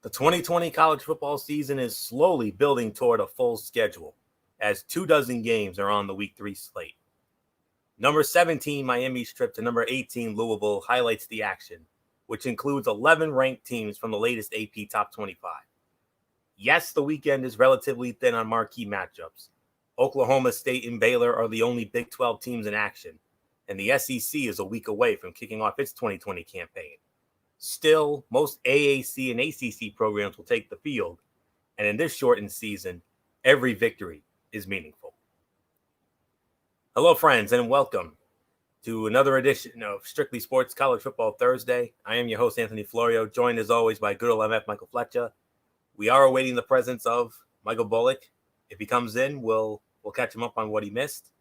The 2020 college football season is slowly building toward a full schedule, as 24 games are on the Week 3 slate. Number 17 Miami's trip to number 18 Louisville highlights the action, which includes 11 ranked teams from the latest AP Top 25. Yes, the weekend is relatively thin on marquee matchups. Oklahoma State and Baylor are the only Big 12 teams in action, and the SEC is a week away from kicking off its 2020 campaign. Still, most AAC and ACC programs will take the field, and in this shortened season, every victory is meaningful. Hello, friends, and welcome to another edition of Strictly Sports College Football Thursday. I am your host, Anthony Florio, joined as always by good old MF Michael Fletcher. We are awaiting the presence of Michael Bullock. If he comes in, we'll catch him up on what he missed.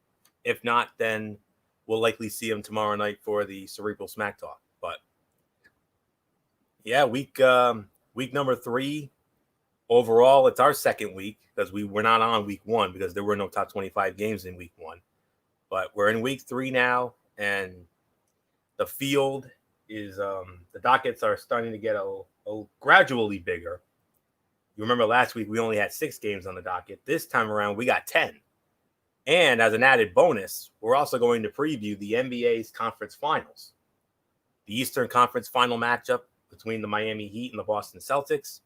If not, then we'll likely see him tomorrow night for the Cerebral Smack Talk. But yeah, week number 3. Overall, it's our second week because we were not on week 1 because there were no top 25 games in week 1. But we're in week 3 now, and the field is the dockets are starting to get a gradually bigger. You remember last week we only had 6 games on the docket. This time around we got 10. And as an added bonus, we're also going to preview the NBA's conference finals. The Eastern Conference final matchup between the Miami Heat and the Boston Celtics,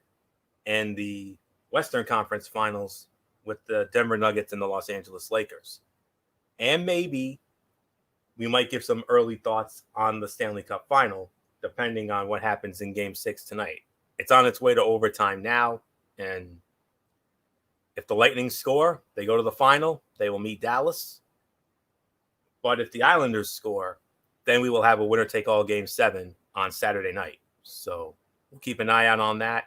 and the Western Conference finals with the Denver Nuggets and the Los Angeles Lakers. And maybe we might give some early thoughts on the Stanley Cup final, depending on what happens in Game 6 tonight. It's on its way to overtime now, and if the Lightning score, they go to the final. They will meet Dallas. But if the Islanders score, then we will have a winner-take-all Game 7 on Saturday night. So we'll keep an eye out on that.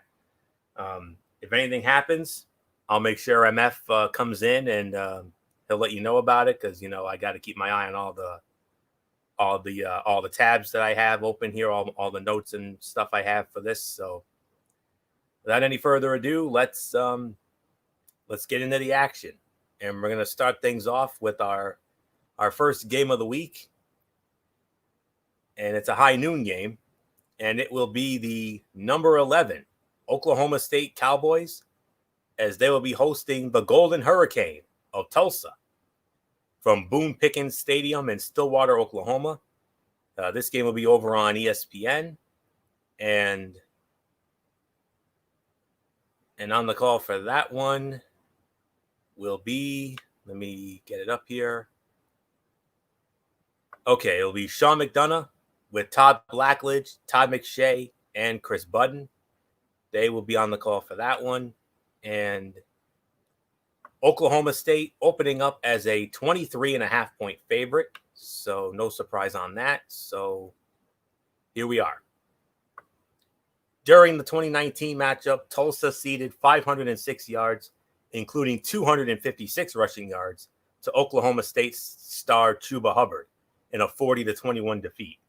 If anything happens, I'll make sure MF comes in and he'll let you know about it because I got to keep my eye on all the tabs that I have open here, all the notes and stuff I have for this. So without any further ado, let's get into the action, and we're gonna start things off with our first game of the week, and it's a high noon game. And it will be the number 11 Oklahoma State Cowboys as they will be hosting the Golden Hurricane of Tulsa from Boone Pickens Stadium in Stillwater, Oklahoma. This game will be over on ESPN. And on the call for that one will be, let me get it up here. Okay, it'll be Sean McDonough with Todd Blackledge, Todd McShay, and Chris Budden. They will be on the call for that one. And Oklahoma State opening up as a 23.5-point favorite. So no surprise on that. So here we are. During the 2019 matchup, Tulsa ceded 506 yards, including 256 rushing yards, to Oklahoma State's star Chuba Hubbard in a 40-21 defeat.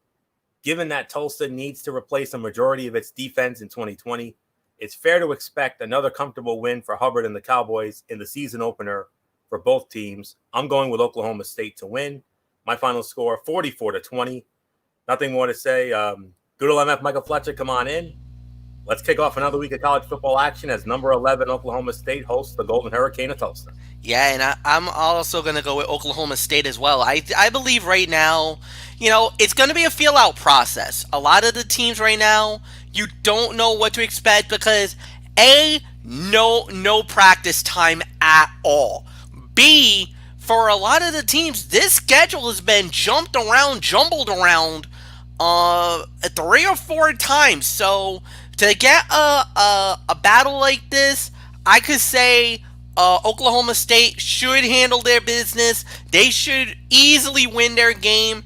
Given that Tulsa needs to replace a majority of its defense in 2020, it's fair to expect another comfortable win for Hubbard and the Cowboys in the season opener for both teams. I'm going with Oklahoma State to win. My final score, 44-20. Nothing more to say. Good old MF Michael Fletcher, come on in. Let's kick off another week of college football action as number 11 Oklahoma State hosts the Golden Hurricane of Tulsa. Yeah, and I'm also going to go with Oklahoma State as well. I believe right now, it's going to be a feel-out process. A lot of the teams right now, you don't know what to expect because, A, no practice time at all. B, for a lot of the teams, this schedule has been jumbled around 3 or 4 times. So to get a battle like this, I could say Oklahoma State should handle their business. They should easily win their game.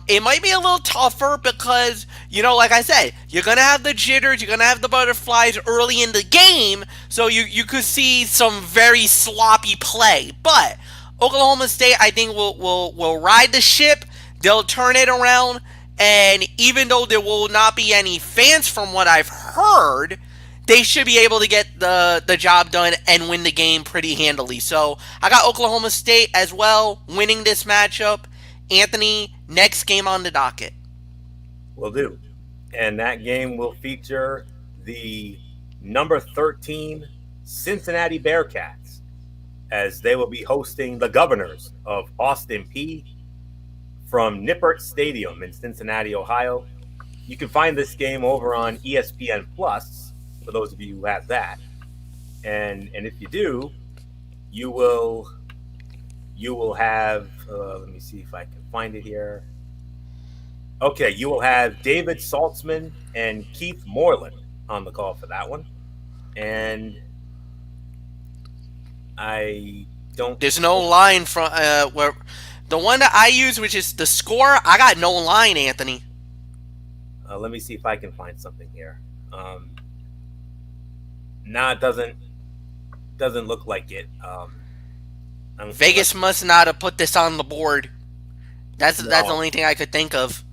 It might be a little tougher because, like I said, you're going to have the jitters, you're going to have the butterflies early in the game, so you could see some very sloppy play. But Oklahoma State, I think, will ride the ship. They'll turn it around, and even though there will not be any fans from what I've heard, they should be able to get the job done and win the game pretty handily. So I got Oklahoma State as well winning this matchup. Anthony, next game on the docket. Will do. And that game will feature the number 13 Cincinnati Bearcats, as they will be hosting the Governors of Austin Peay from Nippert Stadium in Cincinnati, Ohio. You can find this game over on ESPN Plus for those of you who have that, and if you do, you will have. Let me see if I can find it here. Okay, you will have David Saltzman and Keith Moreland on the call for that one, and I don't. There's no line from where the one that I use, which is the score. I got no line, Anthony. Let me see if I can find something here. Nah, it doesn't look like it. Vegas must not have put this on the board. That's the only thing I could think of.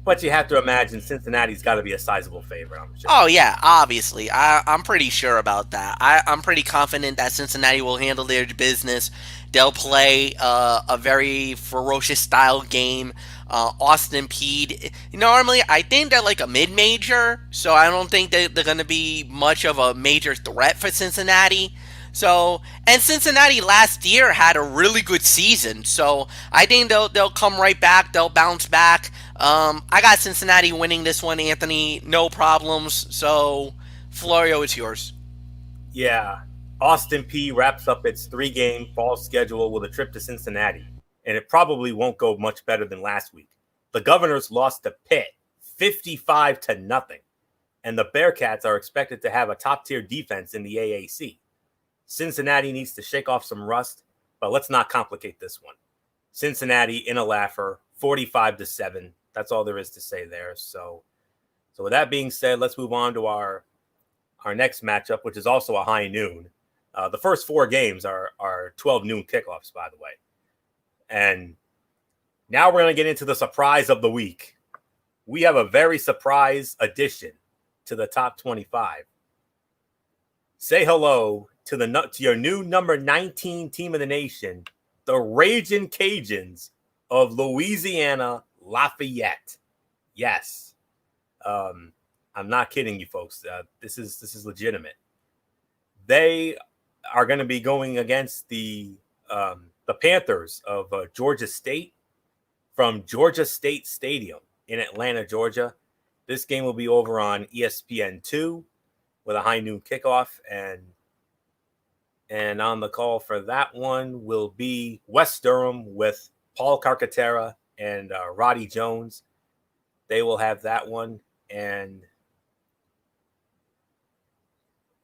But you have to imagine Cincinnati's got to be a sizable favorite, I'm sure. Oh yeah, obviously. I'm pretty sure about that. I'm pretty confident that Cincinnati will handle their business. They'll play a very ferocious style game. Austin Peay. Normally, I think they're like a mid-major, so I don't think they're going to be much of a major threat for Cincinnati. So, and Cincinnati last year had a really good season, so I think they'll come right back. They'll bounce back. I got Cincinnati winning this one, Anthony. No problems. So, Florio, it's yours. Yeah, Austin Peay wraps up its 3-game fall schedule with a trip to Cincinnati, and it probably won't go much better than last week. The Governors lost to Pitt 55-0, and the Bearcats are expected to have a top-tier defense in the AAC. Cincinnati needs to shake off some rust, but let's not complicate this one. Cincinnati in a laugher, 45-7. That's all there is to say there. So with that being said, let's move on to our next matchup, which is also a high noon. The first 4 games are 12 noon kickoffs, by the way. And now we're going to get into the surprise of the week. We have a very surprise addition to the top 25. Say hello to your new number 19 team in the nation, the Ragin' Cajuns of Louisiana Lafayette. Yes. I'm not kidding you folks. This is legitimate. They are going to be going against the Panthers of Georgia State from Georgia State Stadium in Atlanta, Georgia. This game will be over on ESPN2 with a high noon kickoff, and on the call for that one will be West Durham with Paul Carcaterra and Roddy Jones. They will have that one, and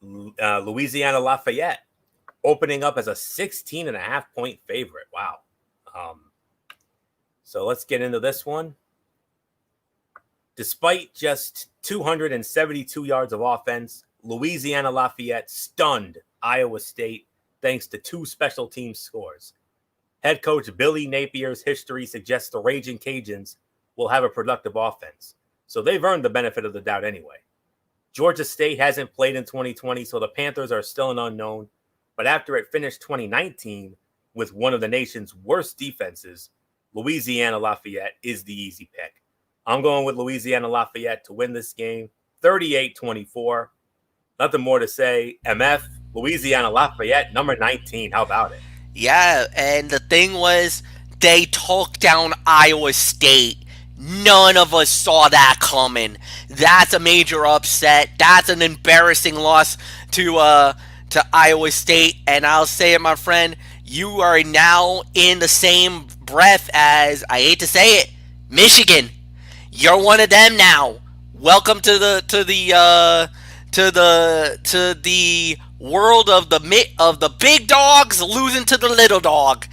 Louisiana Lafayette opening up as a 16.5-point favorite. Wow. So let's get into this one. Despite just 272 yards of offense, Louisiana Lafayette stunned Iowa State thanks to 2 special teams scores. Head coach Billy Napier's history suggests the Ragin' Cajuns will have a productive offense, so they've earned the benefit of the doubt anyway. Georgia State hasn't played in 2020, so the Panthers are still an unknown, but after it finished 2019 with one of the nation's worst defenses, Louisiana Lafayette is the easy pick. I'm going with Louisiana Lafayette to win this game, 38-24. Nothing more to say. MF, Louisiana Lafayette, number 19. How about it? Yeah, and the thing was, they took down Iowa State. None of us saw that coming. That's a major upset. That's an embarrassing loss to Iowa State. And I'll say it, my friend, you are now in the same breath as, I hate to say it, Michigan. You're one of them now. Welcome to the world of the big dogs losing to the little dog.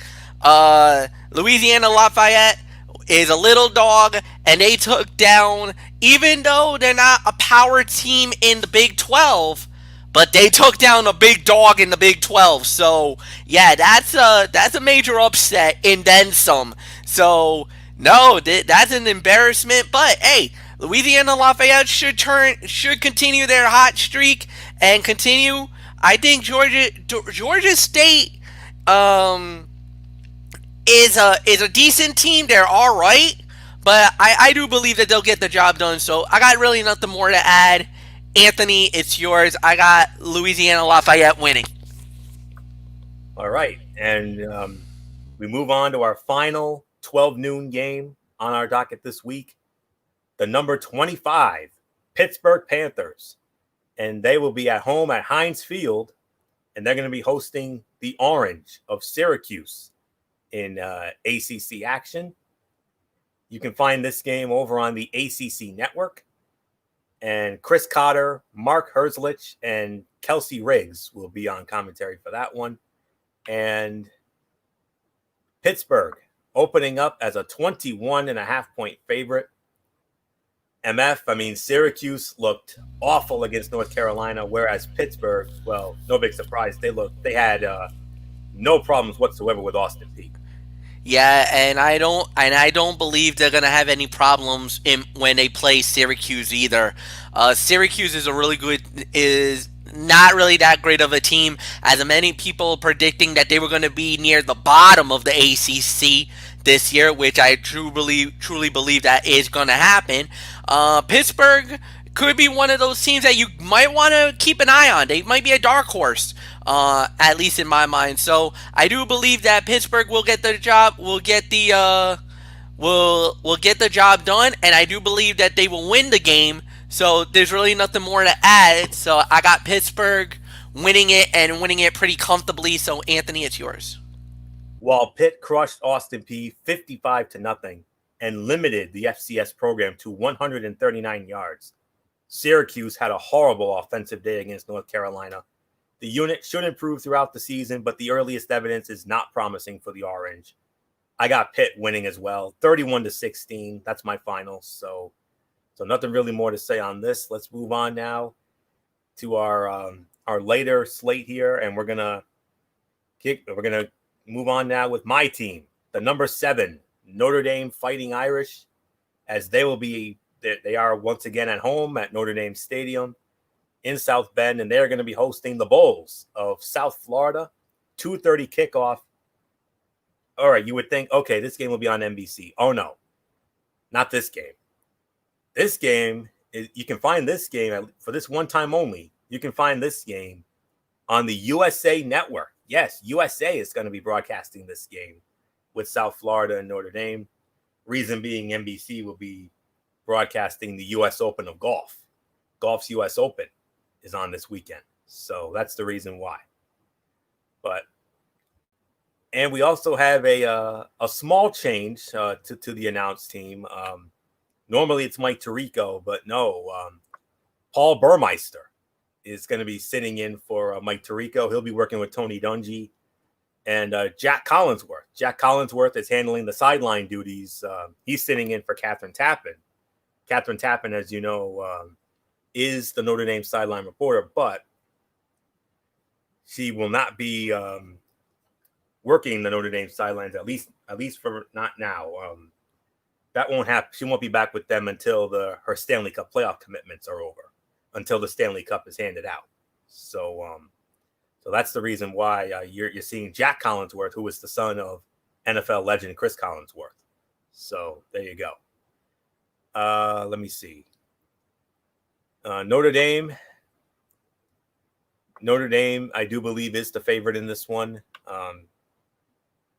Louisiana Lafayette is a little dog, and they took down, even though they're not a power team in the Big 12, but they took down a big dog in the Big 12. So yeah, that's a major upset and then some. So no, that's an embarrassment. But hey, Louisiana Lafayette should continue their hot streak and continue. I think Georgia State is a decent team. They're all right, but I do believe that they'll get the job done. So I got really nothing more to add. Anthony, it's yours. I got Louisiana Lafayette winning. All right. And we move on to our final 12 noon game on our docket this week. The number 25 Pittsburgh Panthers. And they will be at home at Heinz Field. And they're going to be hosting the Orange of Syracuse in ACC action. You can find this game over on the ACC network. And Chris Cotter, Mark Herzlich, and Kelsey Riggs will be on commentary for that one. And Pittsburgh opening up as a 21.5-point favorite. Syracuse looked awful against North Carolina, whereas Pittsburgh, well, no big surprise, they had no problems whatsoever with Austin Peay. Yeah, and I don't believe they're gonna have any problems when they play Syracuse either. Syracuse is not really that great of a team, as many people predicting that they were going to be near the bottom of the ACC this year, which I truly believe that is going to happen. Pittsburgh could be one of those teams that you might want to keep an eye on. They might be a dark horse, at least in my mind. So I do believe that Pittsburgh will get the job. Will get the job done, and I do believe that they will win the game. So there's really nothing more to add. So I got Pittsburgh winning it and winning it pretty comfortably. So Anthony, it's yours. While Pitt crushed Austin Peay 55-0 and limited the FCS program to 139 yards, Syracuse had a horrible offensive day against North Carolina. The unit should improve throughout the season, but the earliest evidence is not promising for the Orange. I got Pitt winning as well, 31-16. That's my final. So nothing really more to say on this. Let's move on now to our later slate here, and we're gonna move on now with my team, the number 7 Notre Dame Fighting Irish, as they are once again at home at Notre Dame Stadium in South Bend, and they're going to be hosting the Bulls of South Florida. 2:30 kickoff. All right, you would think, okay, this game will be on NBC. Oh no, not this game. This game you can find this game for this one time only. You can find this game on the USA Network. Yes, USA is going to be broadcasting this game with South Florida and Notre Dame. Reason being, NBC will be broadcasting the U.S. Open of golf. Golf's U.S. Open is on this weekend. So that's the reason why. And we also have a small change to the announced team. Normally it's Mike Tirico, but no, Paul Burmeister is going to be sitting in for Mike Tirico. He'll be working with Tony Dungy and Jack Collinsworth. Jack Collinsworth is handling the sideline duties. He's sitting in for Catherine Tappan. Catherine Tappan, as you know, is the Notre Dame sideline reporter, but she will not be working the Notre Dame sidelines, at least for not now. That won't happen. She won't be back with them until her Stanley Cup playoff commitments are over, until the Stanley Cup is handed out. So that's the reason why you're seeing Jack Collinsworth, who is the son of NFL legend Chris Collinsworth. So there you go. Let me see. Notre Dame, I do believe is the favorite in this one.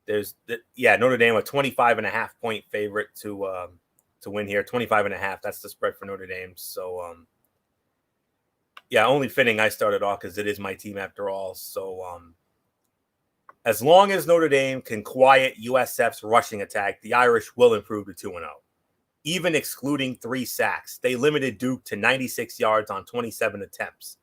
Notre Dame, a 25.5-point favorite to win here. 25.5. That's the spread for Notre Dame. So, only fitting I started off because it is my team after all. So, as long as Notre Dame can quiet USF's rushing attack, the Irish will improve to 2-0. Even excluding 3 sacks, they limited Duke to 96 yards on 27 attempts.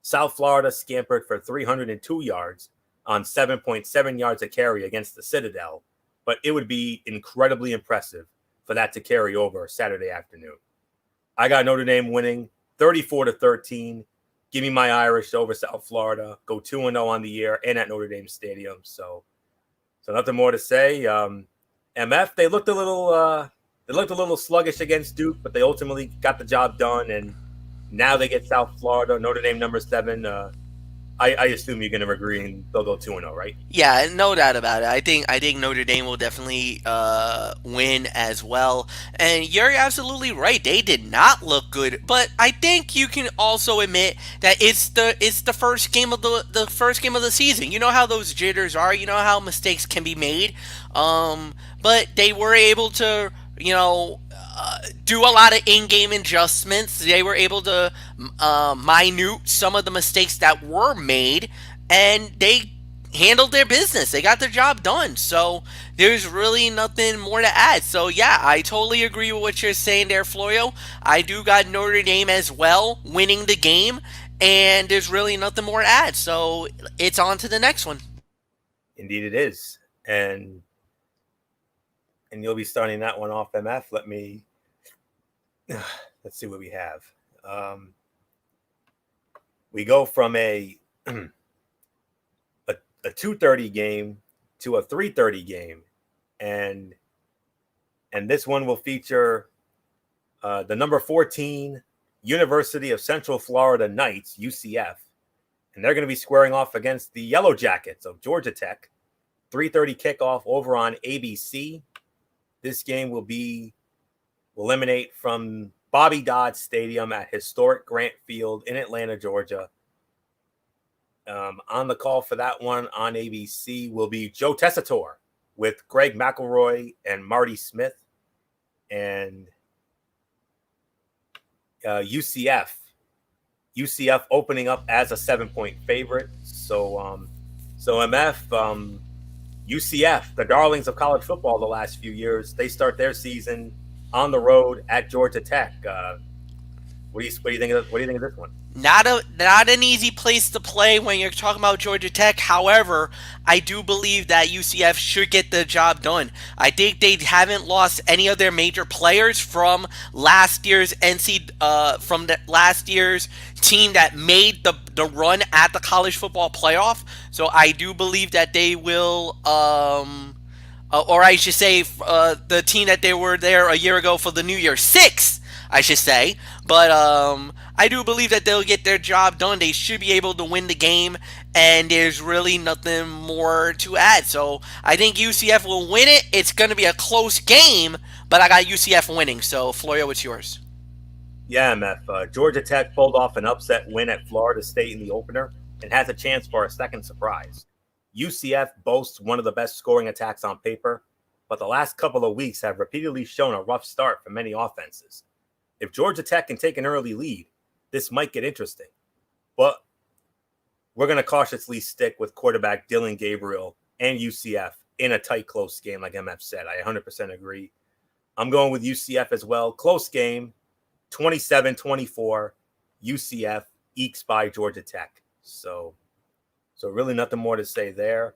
South Florida scampered for 302 yards on 7.7 yards a carry against the Citadel, but it would be incredibly impressive for that to carry over Saturday afternoon. I got Notre Dame winning 34-13. Give me my Irish over South Florida. Go 2-0 on the year and at Notre Dame Stadium. So nothing more to say. MF, they looked a little sluggish against Duke, but they ultimately got the job done, and now they get South Florida, Notre Dame number 7, I assume you're going to agree and they'll go 2-0, right? Yeah, no doubt about it. I think Notre Dame will definitely win as well. And you're absolutely right. They did not look good, but I think you can also admit that it's the first game of the first game of the season. You know how those jitters are. You know how mistakes can be made. But they were able to do a lot of in-game adjustments. They were able to minute some of the mistakes that were made, and they handled their business. They got their job done. So there's really nothing more to add. So yeah, I totally agree with what you're saying there, Florio. I do got Notre Dame as well winning the game, and there's really nothing more to add. So it's on to the next one. Indeed, it is, and you'll be starting that one off, MF. Let's see what we have. We go from a 2:30 game to a 3:30 game, and this one will feature the number 14 University of Central Florida Knights, UCF, and they're going to be squaring off against the Yellow Jackets of Georgia Tech. 3:30 kickoff over on ABC. This game will emanate from Bobby Dodd Stadium at historic Grant Field in Atlanta, Georgia. On the call for that one on ABC will be Joe Tessitore with Greg McElroy and Marty Smith, and UCF opening up as a 7-point favorite. So MF, UCF, the darlings of college football the last few years, they start their season on the road at Georgia Tech. What do you think of this one? Not an easy place to play when you're talking about Georgia Tech. However, I do believe that UCF should get the job done. I think they haven't lost any of their major players from last year's last year's team that made the run at the college football playoff. So I do believe that they will, or I should say, the team that they were there a year ago for the New Year's Six, I should say. But I do believe that they'll get their job done. They should be able to win the game, and there's really nothing more to add. So I think UCF will win it. It's going to be a close game, but I got UCF winning. So, Florio, what's yours? Yeah, MF. Georgia Tech pulled off an upset win at Florida State in the opener and has a chance for a second surprise. UCF boasts one of the best scoring attacks on paper, but the last couple of weeks have repeatedly shown a rough start for many offenses. If Georgia Tech can take an early lead, this might get interesting. But we're going to cautiously stick with quarterback Dylan Gabriel and UCF in a tight, close game, like MF said. I 100% agree. I'm going with UCF as well. Close game, 27-24. UCF ekes by Georgia Tech. So really nothing more to say there.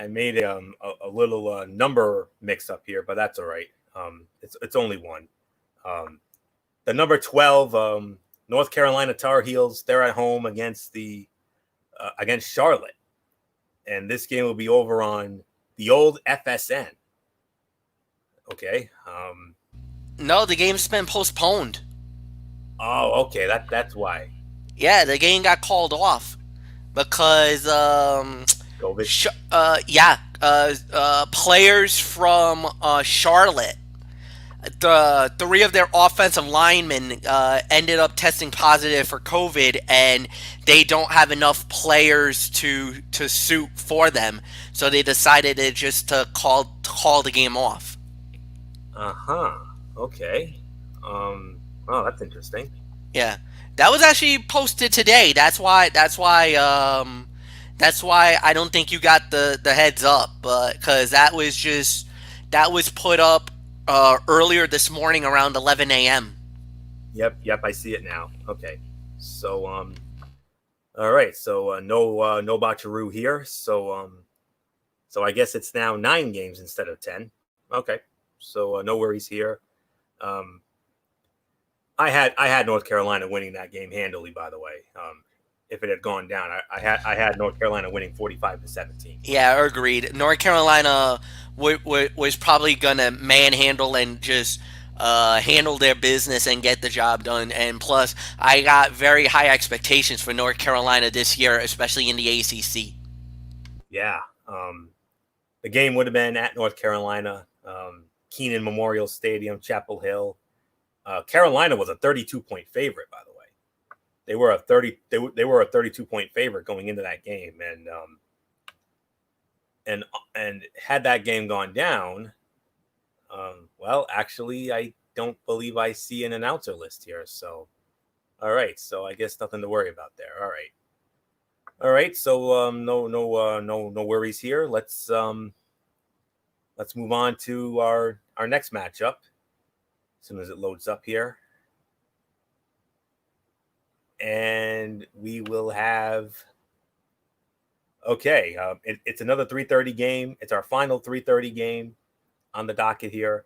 I made a little number mix up here, but that's all right. It's only one. The number 12 North Carolina Tar Heels, they're at home against Charlotte, and this game will be over on the old FSN. Okay. No, the game's been postponed. Oh, okay. That's why. Yeah, the game got called off because COVID. Players from Charlotte, the three of their offensive linemen ended up testing positive for COVID, and they don't have enough players to suit for them, so they decided to call the game off. Okay. Oh, that's interesting. Yeah, that was actually posted today. That's why I don't think you got the heads up, because that was put up earlier this morning around 11 a.m. Yep, I see it now. Okay, so all right, so no Bacharoo here. So I guess it's now 9 games instead of 10. Okay, so no worries here. I had North Carolina winning that game handily, by the way. If it had gone down, I had North Carolina winning 45-17. Yeah, agreed. North Carolina was probably gonna manhandle and just handle their business and get the job done. And plus, I got very high expectations for North Carolina this year, especially in the ACC. Yeah. The game would have been at North Carolina, Kenan Memorial Stadium, Chapel Hill. Carolina was a 32-point favorite, by the way. They were a 32-point favorite going into that game, and had that game gone down, well, actually, I don't believe I see an announcer list here. So, all right, so I guess nothing to worry about there. All right. So no worries here. Let's move on to our next matchup. As soon as it loads up here. And we will have, okay, it's another 3:30 game. It's our final 3:30 game on the docket here.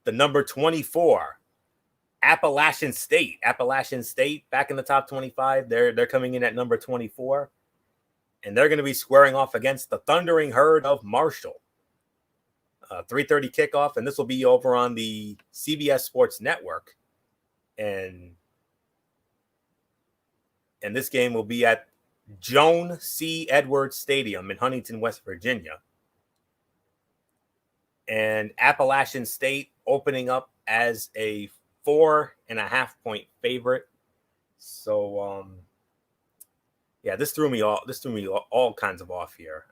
The number 24, Appalachian State. Appalachian State back in the top 25. They're coming in at number 24. And they're going to be squaring off against the Thundering Herd of Marshall. 3:30 kickoff, and this will be over on the CBS Sports Network. And this game will be at Joan C. Edwards Stadium in Huntington, West Virginia. And Appalachian State opening up as a 4.5-point favorite. So, yeah, this threw me all kinds of off here.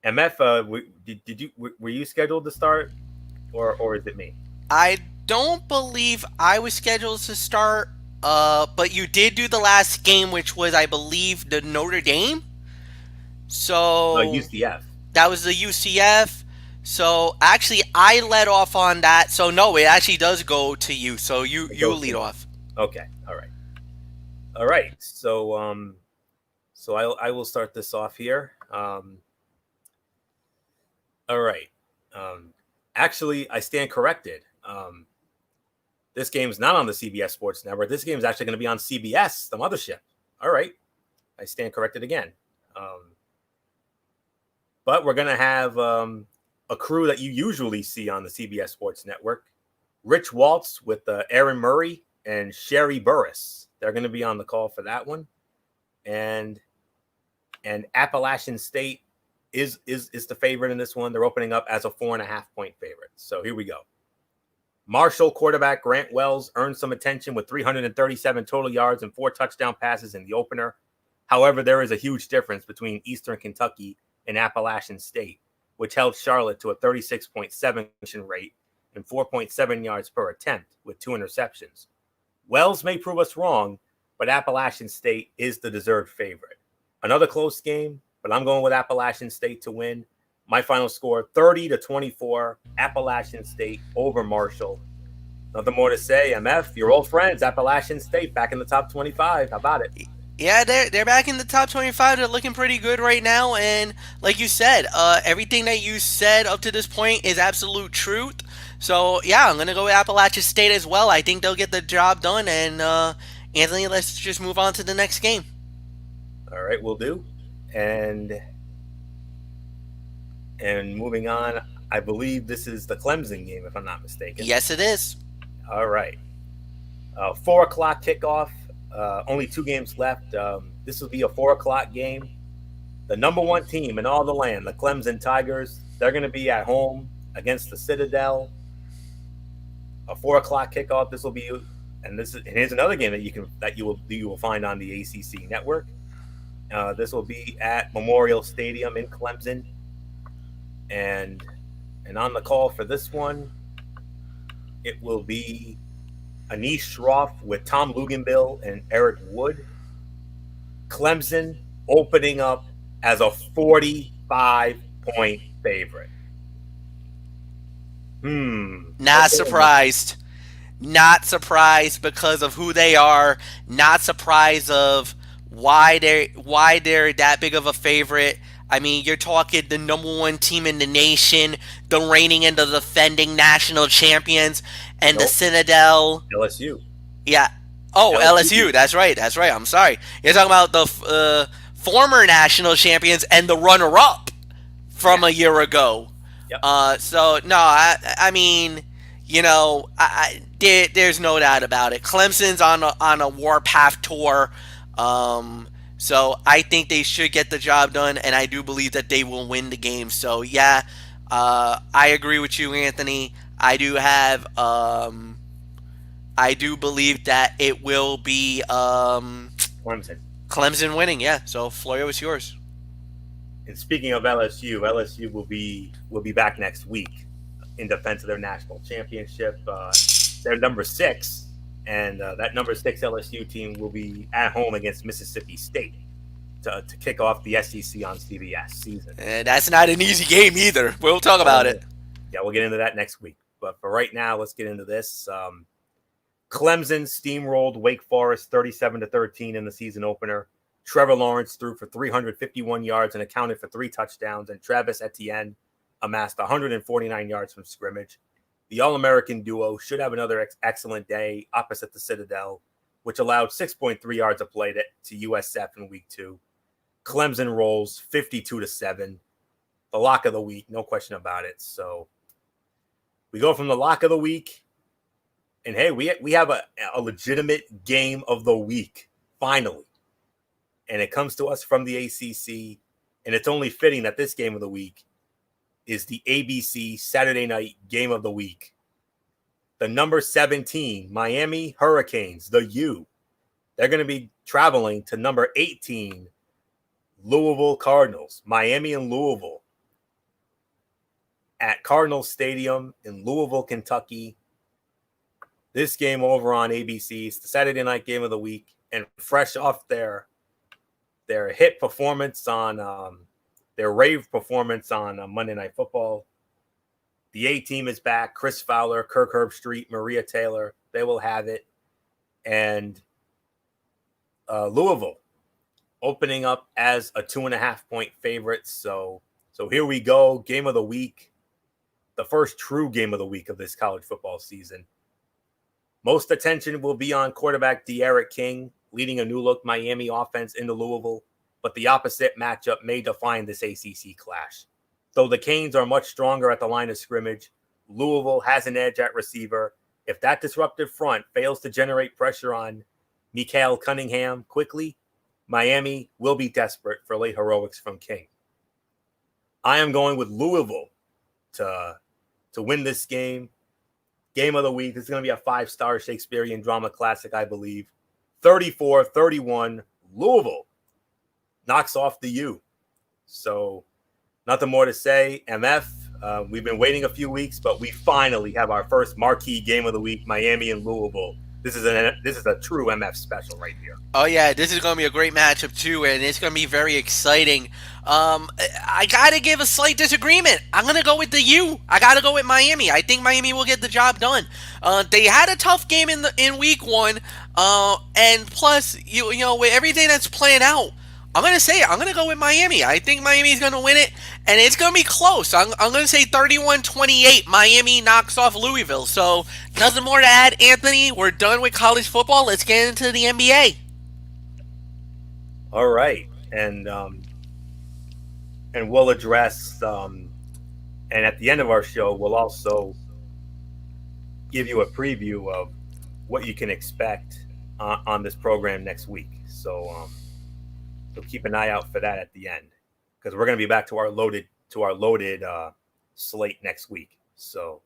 MF, were you scheduled to start, or is it me? I don't believe I was scheduled to start. But you did do the last game, which was, I believe, the Notre Dame. So UCF. That was the UCF. So actually, I led off on that. So no, it actually does go to you. So you lead off. Okay. All right. So I will start this off here. All right. Actually, I stand corrected. This game's not on the CBS Sports Network. This game is actually going to be on CBS, the mothership. All right. I stand corrected again. But we're going to have a crew that you usually see on the CBS Sports Network. Rich Waltz with Aaron Murray and Sherry Burris. They're going to be on the call for that one. And Appalachian State is the favorite in this one. They're opening up as a 4.5-point favorite. So here we go. Marshall quarterback Grant Wells earned some attention with 337 total yards and 4 touchdown passes in the opener. However, there is a huge difference between Eastern Kentucky and Appalachian State, which held Charlotte to a 36.7 rate and 4.7 yards per attempt with 2 interceptions. Wells may prove us wrong, but Appalachian State is the deserved favorite. Another close game, but I'm going with Appalachian State to win. My final score, 30-24, Appalachian State over Marshall. Nothing more to say. MF, your old friends, Appalachian State, back in the top 25. How about it? Yeah, they're back in the top 25. They're looking pretty good right now. And like you said, everything that you said up to this point is absolute truth. So, yeah, I'm going to go with Appalachian State as well. I think they'll get the job done. And, Anthony, let's just move on to the next game. All right, we'll do. And moving on, I believe this is the Clemson game, if I'm not mistaken. Yes, it is. All right. 4 o'clock kickoff. Only 2 games left. This will be a 4 o'clock game. The number 1 team in all the land, the Clemson Tigers, they're going to be at home against the Citadel. A 4 o'clock kickoff. This will be, and here's another game that you will find on the ACC network. This will be at Memorial Stadium in Clemson. And on the call for this one, it will be Anish Shroff with Tom Luganbill and Eric Wood. Clemson opening up as a 45-point favorite. Not surprised. Not surprised because of who they are. Not surprised of why they're that big of a favorite. I mean, you're talking the number 1 team in the nation, the reigning and the defending national champions, and the Citadel. LSU. Yeah. Oh, LSU. That's right. I'm sorry. You're talking about the former national champions and the runner-up from a year ago. Yep. So, no, I mean, there's no doubt about it. Clemson's on a warpath tour, um, so I think they should get the job done, and I do believe that they will win the game. So yeah, I agree with you, Anthony. I do believe that it will be Clemson. Clemson winning. Yeah. So Florio, it's yours. And speaking of LSU will be back next week in defense of their national championship. They're number 6, and that number 6 LSU team will be at home against Mississippi State to kick off the SEC on CBS season. And that's not an easy game either. We'll talk about it. Yeah, we'll get into that next week. But for right now, let's get into this. Clemson steamrolled Wake Forest 37-13 in the season opener. Trevor Lawrence threw for 351 yards and accounted for 3 touchdowns, and Travis Etienne amassed 149 yards from scrimmage. The All-American duo should have another excellent day opposite the Citadel, which allowed 6.3 yards a play to USF in week 2. Clemson rolls 52-7. The lock of the week, no question about it. So we go from the lock of the week, and hey, we have a legitimate game of the week, finally. And it comes to us from the ACC, and it's only fitting that this game of the week is the ABC Saturday night game of the week. The number 17 Miami Hurricanes, the U, they're going to be traveling to number 18 Louisville Cardinals, Miami and Louisville, at Cardinal Stadium in Louisville, Kentucky. This game over on ABC is the Saturday night game of the week, and fresh off their hit performance on their rave performance on Monday Night Football. The A team is back. Chris Fowler, Kirk Herbstreit, Maria Taylor, they will have it. And Louisville opening up as a 2.5-point favorite. So here we go. Game of the week. The first true game of the week of this college football season. Most attention will be on quarterback De'Aaron King, leading a new-look Miami offense into Louisville, but the opposite matchup may define this ACC clash. Though the Canes are much stronger at the line of scrimmage, Louisville has an edge at receiver. If that disruptive front fails to generate pressure on Mikael Cunningham quickly, Miami will be desperate for late heroics from King. I am going with Louisville to win this game. Game of the week. This is going to be a 5-star Shakespearean drama classic, I believe. 34-31, Louisville knocks off the U. So nothing more to say. MF, we've been waiting a few weeks, but we finally have our first marquee game of the week, Miami and Louisville. This is a true MF special right here. Oh yeah, this is going to be a great matchup too, and it's going to be very exciting. I got to give a slight disagreement. I'm going to go with the U. I got to go with Miami. I think Miami will get the job done. They had a tough game in week 1, and plus, you know, with everything that's playing out, I'm going to go with Miami. I think Miami's going to win it, and it's going to be close. I'm going to say 31-28. Miami knocks off Louisville. So, nothing more to add, Anthony. We're done with college football. Let's get into the NBA. All right. And we'll address, and at the end of our show, we'll also give you a preview of what you can expect on this program next week. So keep an eye out for that at the end, because we're going to be back to our loaded slate next week. So,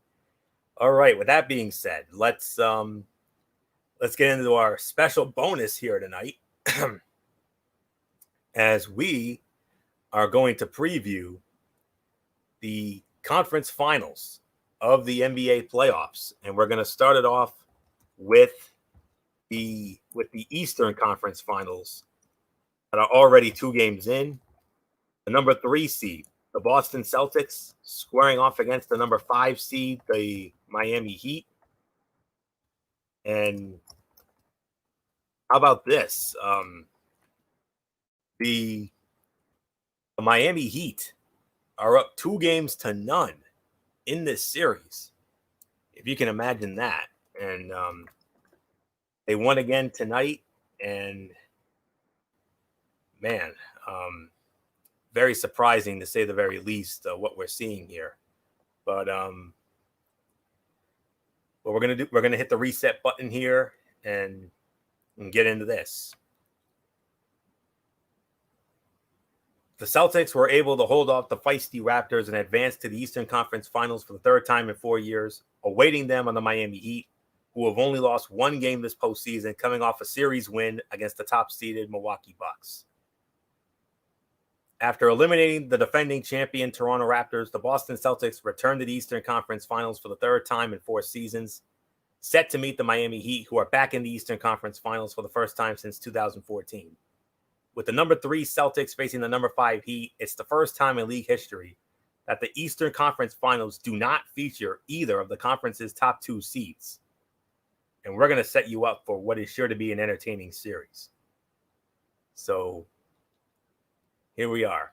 all right. With that being said, let's get into our special bonus here tonight, as we are going to preview the conference finals of the NBA playoffs, and we're going to start it off with the Eastern Conference Finals that are already 2 games in. The number 3 seed, the Boston Celtics, squaring off against the number 5 seed, the Miami Heat. And how about this? The Miami Heat are up 2-0 in this series, if you can imagine that. And they won again tonight, and man, very surprising to say the very least what we're seeing here. But What we're gonna hit the reset button here and get into this. The Celtics were able to hold off the feisty Raptors and advance to the Eastern Conference Finals for the third time in 4 years, awaiting them on the Miami Heat, who have only lost one game this postseason, coming off a series win against the top-seeded Milwaukee Bucks. After eliminating the defending champion Toronto Raptors, the Boston Celtics returned to the Eastern Conference Finals for the third time in 4 seasons, set to meet the Miami Heat, who are back in the Eastern Conference Finals for the first time since 2014. With the number 3 Celtics facing the number 5 Heat, it's the first time in league history that the Eastern Conference Finals do not feature either of the conference's top 2 seeds. And we're going to set you up for what is sure to be an entertaining series. So here we are.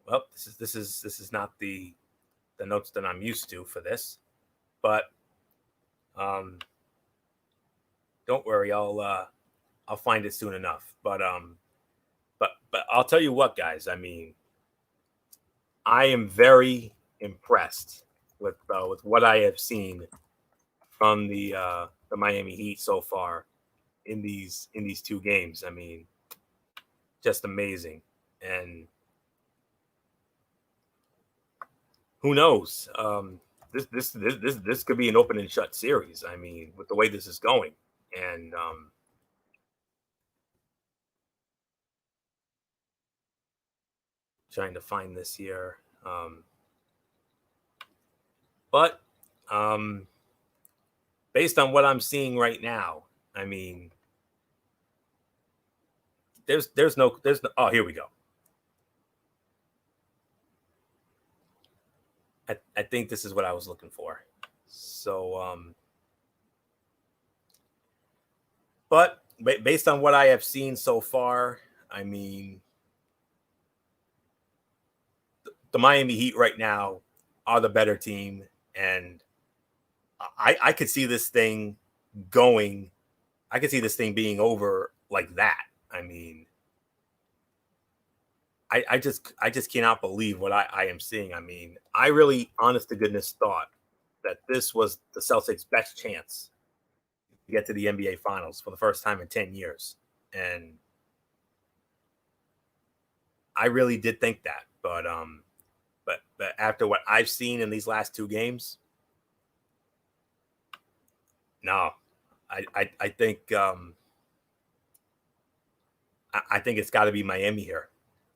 Well, this is not the notes that I'm used to for this, but don't worry, I'll find it soon enough. But I'll tell you what, guys. I mean, I am very impressed with what I have seen from the Miami Heat so far in these 2 games. I mean, just amazing. And who knows? This could be an open and shut series. I mean, with the way this is going, and trying to find this here, but based on what I'm seeing right now, I mean, there's no. Oh, here we go. I think this is what I was looking for. So, but based on what I have seen so far, I mean, the Miami Heat right now are the better team, and I could see this thing going. I could see this thing being over like that. I mean, I just cannot believe what I am seeing. I mean, I really, honest to goodness, thought that this was the Celtics' best chance to get to the NBA Finals for the first time in 10 years. And I really did think that. But after what I've seen in these last 2 games, no, I think I think it's got to be Miami here.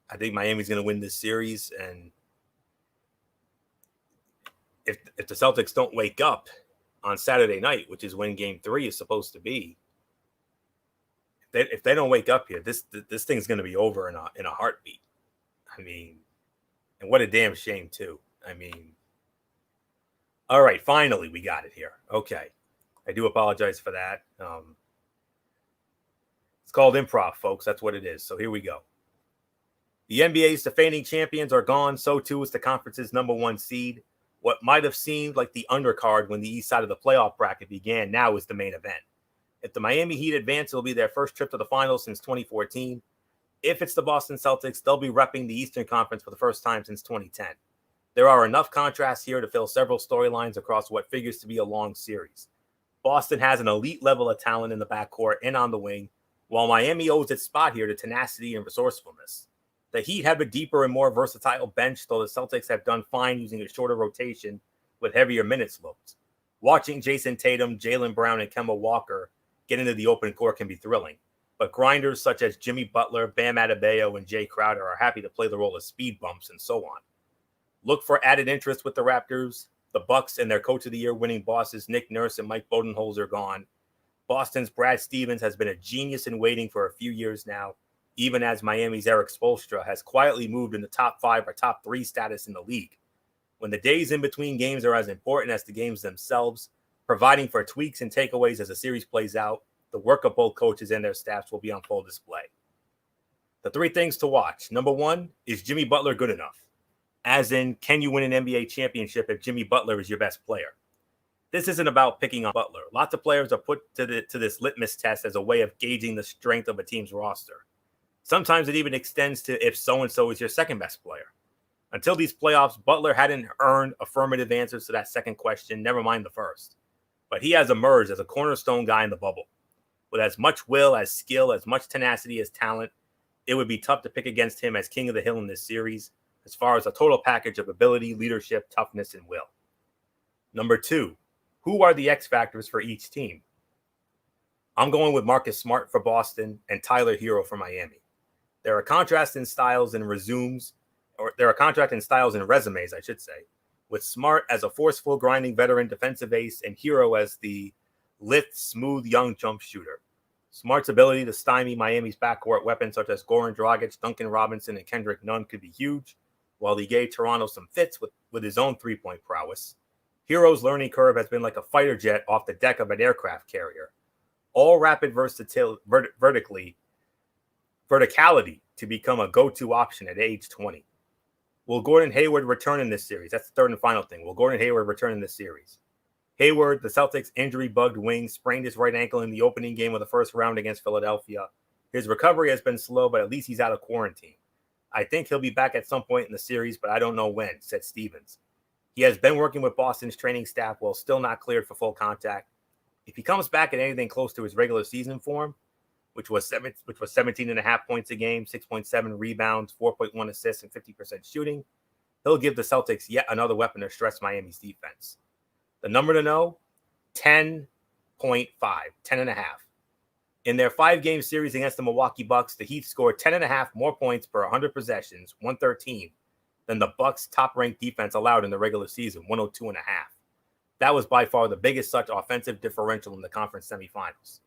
I think Miami's going to win this series, and if the Celtics don't wake up on Saturday night, which is when Game 3 is supposed to be, if they don't wake up here, this thing's going to be over in a heartbeat. I mean, and what a damn shame too. I mean, all right, finally we got it here. Okay, I do apologize for that. It's called improv, folks. That's what it is. So here we go. The NBA's defending champions are gone. So too is the conference's number 1 seed. What might have seemed like the undercard when the east side of the playoff bracket began now is the main event. If the Miami Heat advance, it'll be their first trip to the finals since 2014. If it's the Boston Celtics, they'll be repping the Eastern Conference for the first time since 2010. There are enough contrasts here to fill several storylines across what figures to be a long series. Boston has an elite level of talent in the backcourt and on the wing, while Miami owes its spot here to tenacity and resourcefulness. The Heat have a deeper and more versatile bench, though the Celtics have done fine using a shorter rotation with heavier minutes loads. Watching Jason Tatum, Jaylen Brown, and Kemba Walker get into the open court can be thrilling, but grinders such as Jimmy Butler, Bam Adebayo, and Jay Crowder are happy to play the role of speed bumps and so on. Look for added interest with the Raptors. The Bucks and their Coach of the Year winning bosses Nick Nurse and Mike Budenholzer are gone. Boston's Brad Stevens has been a genius in waiting for a few years now, even as Miami's Eric Spoelstra has quietly moved into top 5 or top 3 status in the league. When the days in between games are as important as the games themselves, providing for tweaks and takeaways as the series plays out, the work of both coaches and their staffs will be on full display. The 3 things to watch. Number 1, is Jimmy Butler good enough? As in, can you win an NBA championship if Jimmy Butler is your best player? This isn't about picking on Butler. Lots of players are put to this litmus test as a way of gauging the strength of a team's roster. Sometimes it even extends to if so-and-so is your second best player. Until these playoffs, Butler hadn't earned affirmative answers to that second question, never mind the first. But he has emerged as a cornerstone guy in the bubble. With as much will, as skill, as much tenacity as talent, it would be tough to pick against him as king of the hill in this series, as far as a total package of ability, leadership, toughness, and will. Number 2, who are the X factors for each team? I'm going with Marcus Smart for Boston and Tyler Hero for Miami. There are contrasting styles and resumes, or there are contrasting styles and resumes, I should say, with Smart as a forceful, grinding veteran defensive ace and Hero as the lithe, smooth, young jump shooter. Smart's ability to stymie Miami's backcourt weapons such as Goran Dragic, Duncan Robinson, and Kendrick Nunn could be huge, while he gave Toronto some fits with his own three-point prowess. Hero's learning curve has been like a fighter jet off the deck of an aircraft carrier. All rapid verticality to become a go-to option at age 20. Will Gordon Hayward return in this series? That's the third and final thing. Will Gordon Hayward return in this series? Hayward, the Celtics' injury-bugged wing, sprained his right ankle in the opening game of the first round against Philadelphia. His recovery has been slow, but at least he's out of quarantine. I think he'll be back at some point in the series, but I don't know when, said Stevens. He has been working with Boston's training staff while still not cleared for full contact. If he comes back at anything close to his regular season form, which was 17.5 points a game, 6.7 rebounds, 4.1 assists, and 50% shooting, he'll give the Celtics yet another weapon to stress Miami's defense. The number to know, 10.5, 10.5. In their 5-game series against the Milwaukee Bucks, the Heat scored 10.5 more points per 100 possessions, 113, than the Bucks' top-ranked defense allowed in the regular season, 102.5. That was by far the biggest such offensive differential in the conference semifinals.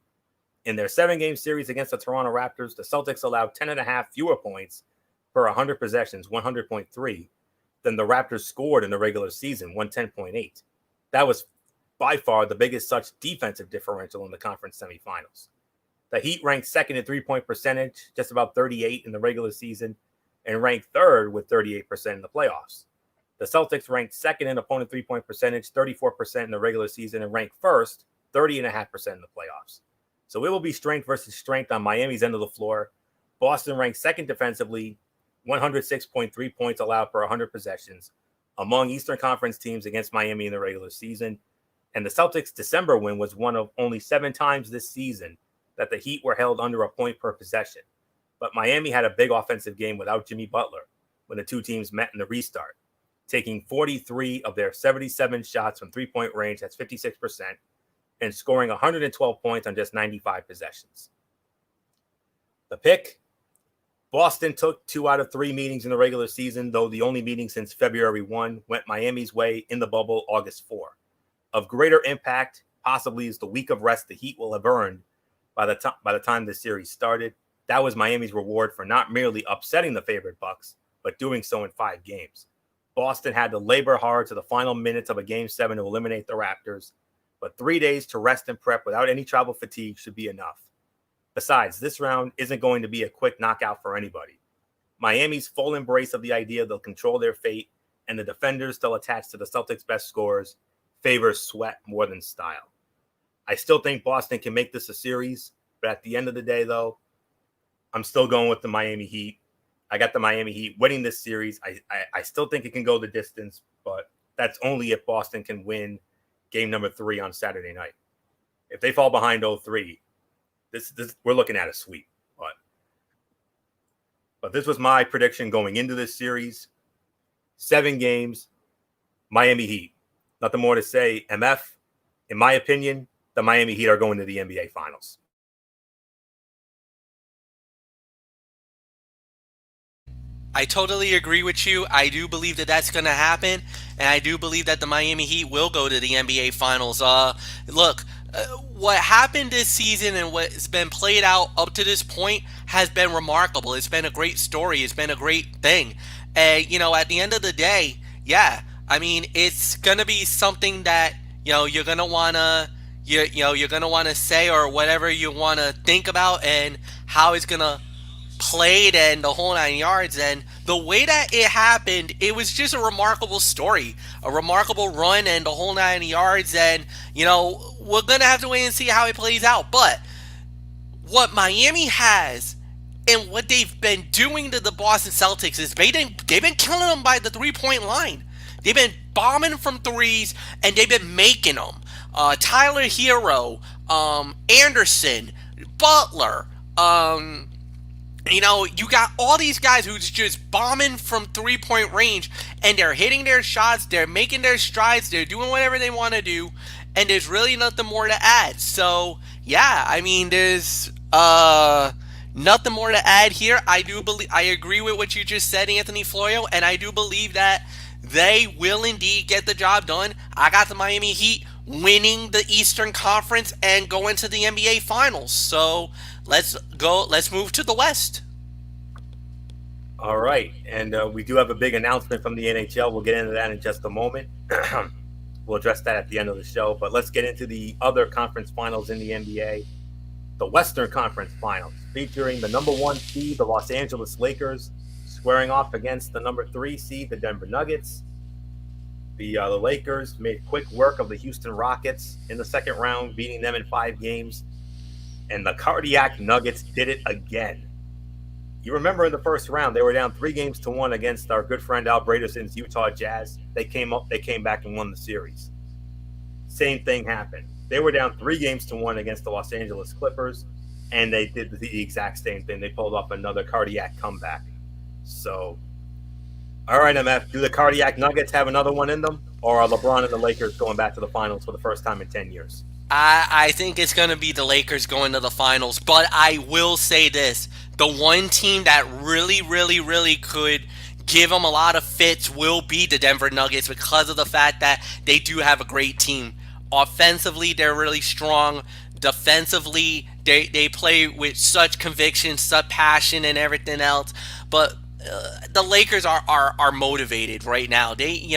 In their 7-game series against the Toronto Raptors, the Celtics allowed 10.5 fewer points per 100 possessions, 100.3, than the Raptors scored in the regular season, 110.8. That was by far the biggest such defensive differential in the conference semifinals. The Heat ranked second in three-point percentage, just about 38 in the regular season, and ranked third with 38% in the playoffs. The Celtics ranked second in opponent three-point percentage, 34% in the regular season, and ranked first, 30.5% in the playoffs. So it will be strength versus strength on Miami's end of the floor. Boston ranked second defensively, 106.3 points allowed per 100 possessions among Eastern Conference teams against Miami in the regular season. And the Celtics' December win was one of only 7 times this season that the Heat were held under a point per possession. But Miami had a big offensive game without Jimmy Butler when the two teams met in the restart, taking 43 of their 77 shots from three-point range, that's 56%, and scoring 112 points on just 95 possessions. The pick, Boston took 2 out of 3 meetings in the regular season, though the only meeting since February 1 went Miami's way in the bubble August 4. Of greater impact, possibly, is the week of rest the Heat will have earned by the time the series started. That was Miami's reward for not merely upsetting the favorite Bucks, but doing so in 5 games. Boston had to labor hard to the final minutes of a Game 7 to eliminate the Raptors, but 3 days to rest and prep without any travel fatigue should be enough. Besides, this round isn't going to be a quick knockout for anybody. Miami's full embrace of the idea they'll control their fate and the defenders still attached to the Celtics' best scorers favors sweat more than style. I still think Boston can make this a series, but at the end of the day, though, I'm still going with the Miami Heat. I got the Miami Heat winning this series. I still think it can go the distance, but that's only if Boston can win game number 3 on Saturday night. If they fall behind 0-3, this we're looking at a sweep. But this was my prediction going into this series. 7 games, Miami Heat. Nothing more to say. MF, in my opinion, the Miami Heat are going to the NBA Finals. I totally agree with you. I do believe that that's going to happen, and I do believe that the Miami Heat will go to the NBA Finals. Look, what happened this season and what's been played out up to this point has been remarkable. It's been a great story. It's been a great thing. And, at the end of the day, yeah, I mean, it's going to be something that, you're going to want to, you're going to want to say or whatever you want to think about and how it's going to played and the whole 9 yards. And the way that it happened, it was just a remarkable story, a remarkable run and the whole 9 yards. And we're gonna have to wait and see how it plays out. But what Miami has And what they've been doing to the Boston Celtics is they've been killing them by the 3-point line. They've been bombing from threes, and they've been making them. Tyler Hero, Anderson, Butler, you got all these guys who's just bombing from 3-point range, and they're hitting their shots, they're making their strides, they're doing whatever they want to do, and there's really nothing more to add. So, yeah, I mean, there's nothing more to add here. I agree with what you just said, Anthony Florio, and I do believe that they will indeed get the job done. I got the Miami Heat winning the Eastern Conference and going to the NBA Finals. So let's move to the West. All right. And we do have a big announcement from the NHL. We'll get into that in just a moment. We'll address that at the end of the show. But let's get into the other conference finals in the NBA. The Western Conference Finals, featuring the number 1 seed, the Los Angeles Lakers, squaring off against the number 3 seed, the Denver Nuggets. The Lakers made quick work of the Houston Rockets in the second round, beating them in 5 games. And the Cardiac Nuggets did it again. You remember in the first round, they were down 3-1 against our good friend Al Bradison's Utah Jazz. They came back and won the series. Same thing happened. They were down 3-1 against the Los Angeles Clippers, and they did the exact same thing. They pulled off another cardiac comeback. So, all right, MF, do the Cardiac Nuggets have another one in them, or are LeBron and the Lakers going back to the finals for the first time in 10 years? I think it's going to be the Lakers going to the finals, but I will say this. The one team that really, really, really could give them a lot of fits will be the Denver Nuggets because of the fact that they do have a great team. Offensively, they're really strong. Defensively, they play with such conviction, such passion, and everything else. But the Lakers are motivated right now. They,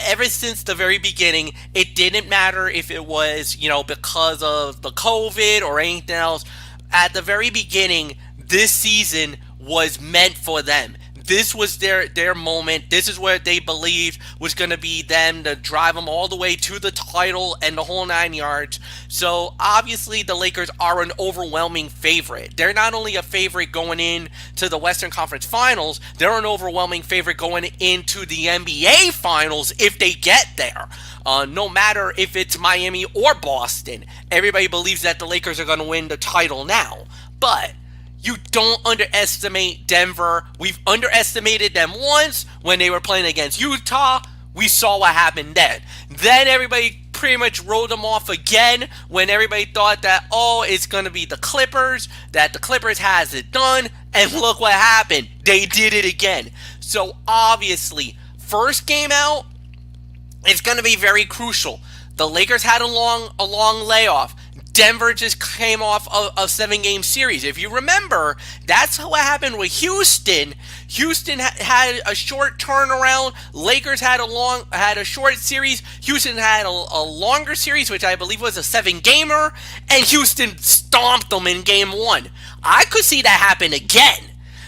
ever since the very beginning, it didn't matter if it was, because of the COVID or anything else. At the very beginning, this season was meant for them. This was their moment. This is what they believed was going to be them to drive them all the way to the title and the whole 9 yards. So obviously the Lakers are an overwhelming favorite. They're not only a favorite going in to the Western Conference Finals, they're an overwhelming favorite going into the NBA Finals if they get there. No matter if it's Miami or Boston, everybody believes that the Lakers are going to win the title now. But you don't underestimate Denver. We've underestimated them once when they were playing against Utah. We saw what happened then. Then everybody pretty much wrote them off again when everybody thought that, it's going to be the Clippers, that the Clippers has it done. And look what happened. They did it again. So obviously, first game out, it's going to be very crucial. The Lakers had a long layoff. Denver just came off a 7-game series. If you remember, that's what happened with Houston. Houston had a short turnaround. Lakers had a short series. Houston had a longer series, which I believe was a 7-gamer, and Houston stomped them in game 1. I could see that happen again,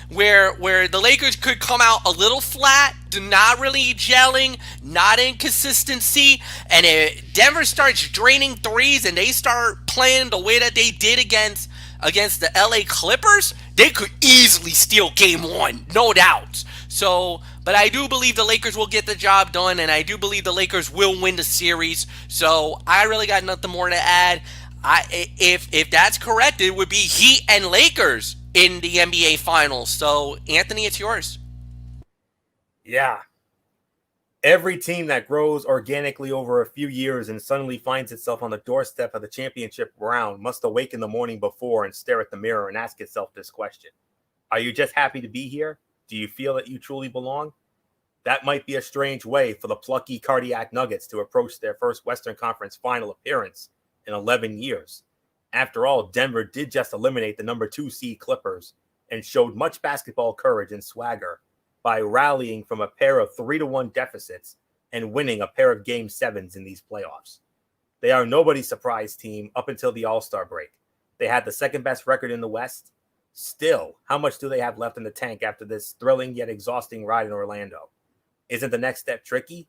where the Lakers could come out a little flat, not really gelling, not in consistency, and if Denver starts draining threes and they start playing the way that they did against the LA Clippers, they could easily steal game 1, no doubt. So, but I do believe the Lakers will get the job done, and I do believe the Lakers will win the series. So I really got nothing more to add. If that's correct, it would be Heat and Lakers in the NBA Finals. So, Anthony, it's yours. Yeah. Every team that grows organically over a few years and suddenly finds itself on the doorstep of the championship round must awake in the morning before and stare at the mirror and ask itself this question. Are you just happy to be here? Do you feel that you truly belong? That might be a strange way for the plucky Cardiac Nuggets to approach their first Western Conference final appearance in 11 years. After all, Denver did just eliminate the number 2 seed Clippers and showed much basketball courage and swagger by rallying from a pair of 3-1 deficits and winning a pair of Game 7s in these playoffs. They are nobody's surprise team up until the All-Star break. They had the second best record in the West. Still, how much do they have left in the tank after this thrilling yet exhausting ride in Orlando? Isn't the next step tricky?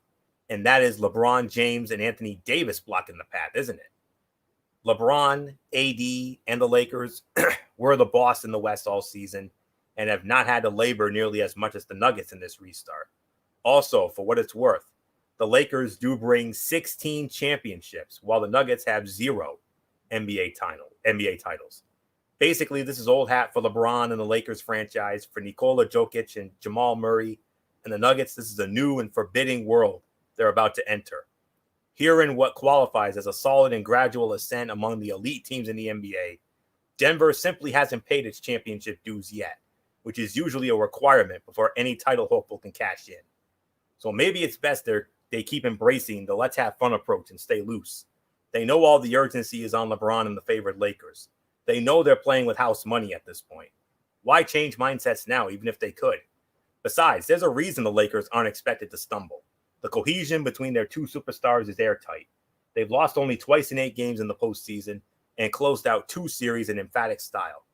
And that is LeBron James and Anthony Davis blocking the path, isn't it? LeBron, AD, and the Lakers were the boss in the West all season and have not had to labor nearly as much as the Nuggets in this restart. Also, for what it's worth, the Lakers do bring 16 championships, while the Nuggets have 0 NBA titles. Basically, this is old hat for LeBron and the Lakers franchise. For Nikola Jokic and Jamal Murray and the Nuggets, this is a new and forbidding world they're about to enter. Herein what qualifies as a solid and gradual ascent among the elite teams in the NBA, Denver simply hasn't paid its championship dues yet, which is usually a requirement before any title hopeful can cash in. So maybe it's best they keep embracing the let's have fun approach and stay loose. They know all the urgency is on LeBron and the favored Lakers. They know they're playing with house money at this point. Why change mindsets now, even if they could? Besides, there's a reason the Lakers aren't expected to stumble. The cohesion between their two superstars is airtight. They've lost only twice in 8 games in the postseason and closed out 2 series in emphatic style.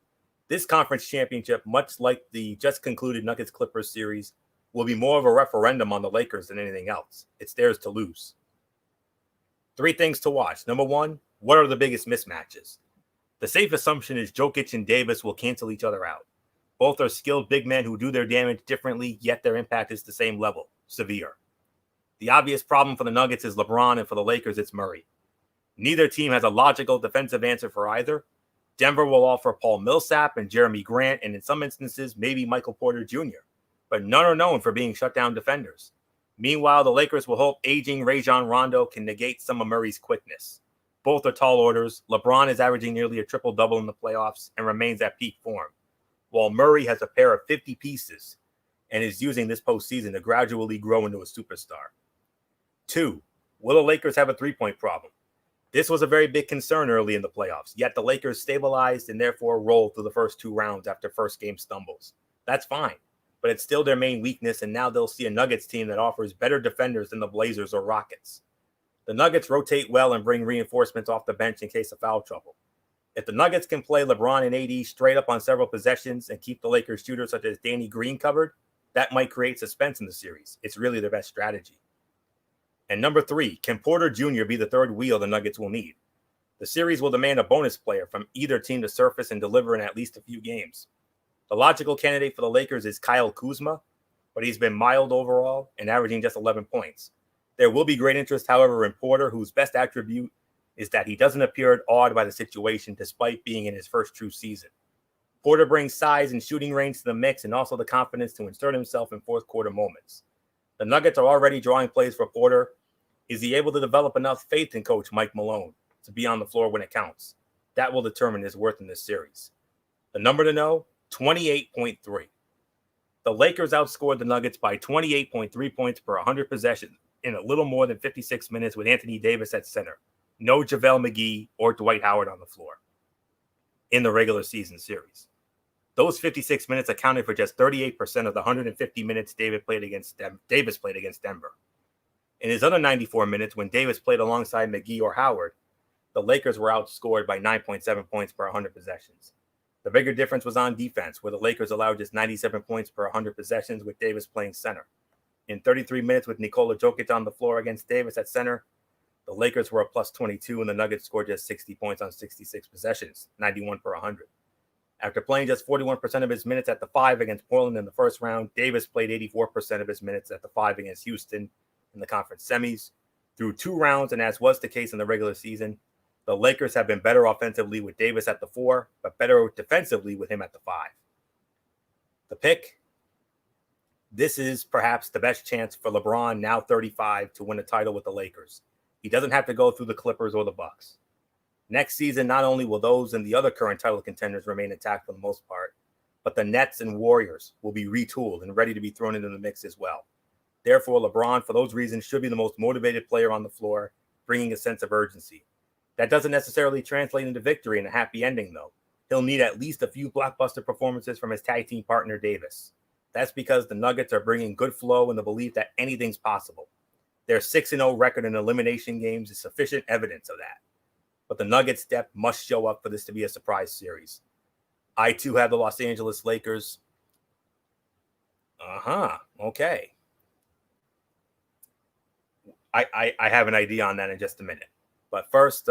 This conference championship, much like the just concluded Nuggets-Clippers series, will be more of a referendum on the Lakers than anything else. It's theirs to lose. 3 things to watch. Number 1, what are the biggest mismatches? The safe assumption is Jokic and Davis will cancel each other out. Both are skilled big men who do their damage differently, yet their impact is the same level, severe. The obvious problem for the Nuggets is LeBron, and for the Lakers, it's Murray. Neither team has a logical defensive answer for either. Denver will offer Paul Millsap and Jeremy Grant, and in some instances, maybe Michael Porter Jr., but none are known for being shutdown defenders. Meanwhile, the Lakers will hope aging Rajon Rondo can negate some of Murray's quickness. Both are tall orders. LeBron is averaging nearly a triple-double in the playoffs and remains at peak form, while Murray has a pair of 50 pieces and is using this postseason to gradually grow into a superstar. 2, will the Lakers have a three-point problem? This was a very big concern early in the playoffs, yet the Lakers stabilized and therefore rolled through the first 2 rounds after first game stumbles. That's fine, but it's still their main weakness, and now they'll see a Nuggets team that offers better defenders than the Blazers or Rockets. The Nuggets rotate well and bring reinforcements off the bench in case of foul trouble. If the Nuggets can play LeBron and AD straight up on several possessions and keep the Lakers shooters such as Danny Green covered, that might create suspense in the series. It's really their best strategy. And number 3, can Porter Jr. be the third wheel the Nuggets will need? The series will demand a bonus player from either team to surface and deliver in at least a few games. The logical candidate for the Lakers is Kyle Kuzma, but he's been mild overall and averaging just 11 points. There will be great interest, however, in Porter, whose best attribute is that he doesn't appear awed by the situation despite being in his first true season. Porter brings size and shooting range to the mix and also the confidence to insert himself in fourth quarter moments. The Nuggets are already drawing plays for Porter. Is he able to develop enough faith in coach Mike Malone to be on the floor when it counts? That will determine his worth in this series. The number to know, 28.3. The Lakers outscored the Nuggets by 28.3 points per 100 possessions in a little more than 56 minutes with Anthony Davis at center. No JaVale McGee or Dwight Howard on the floor in the regular season series. Those 56 minutes accounted for just 38% of the 150 minutes Davis played against Denver. In his other 94 minutes, when Davis played alongside McGee or Howard, the Lakers were outscored by 9.7 points per 100 possessions. The bigger difference was on defense, where the Lakers allowed just 97 points per 100 possessions with Davis playing center. In 33 minutes with Nikola Jokic on the floor against Davis at center, the Lakers were a plus 22 and the Nuggets scored just 60 points on 66 possessions, 91 per 100. After playing just 41% of his minutes at the 5 against Portland in the first round, Davis played 84% of his minutes at the 5 against Houston in the conference semis. Through 2 rounds, and as was the case in the regular season, the Lakers have been better offensively with Davis at the 4, but better defensively with him at the 5. The pick, this is perhaps the best chance for LeBron, now 35, to win a title with the Lakers. He doesn't have to go through the Clippers or the Bucks. Next season, not only will those and the other current title contenders remain intact for the most part, but the Nets and Warriors will be retooled and ready to be thrown into the mix as well. Therefore, LeBron, for those reasons, should be the most motivated player on the floor, bringing a sense of urgency. That doesn't necessarily translate into victory and a happy ending, though. He'll need at least a few blockbuster performances from his tag team partner, Davis. That's because the Nuggets are bringing good flow and the belief that anything's possible. Their 6-0 record in elimination games is sufficient evidence of that. But the Nuggets' depth must show up for this to be a surprise series. I, too, have the Los Angeles Lakers. Okay. I have an idea on that in just a minute. But first,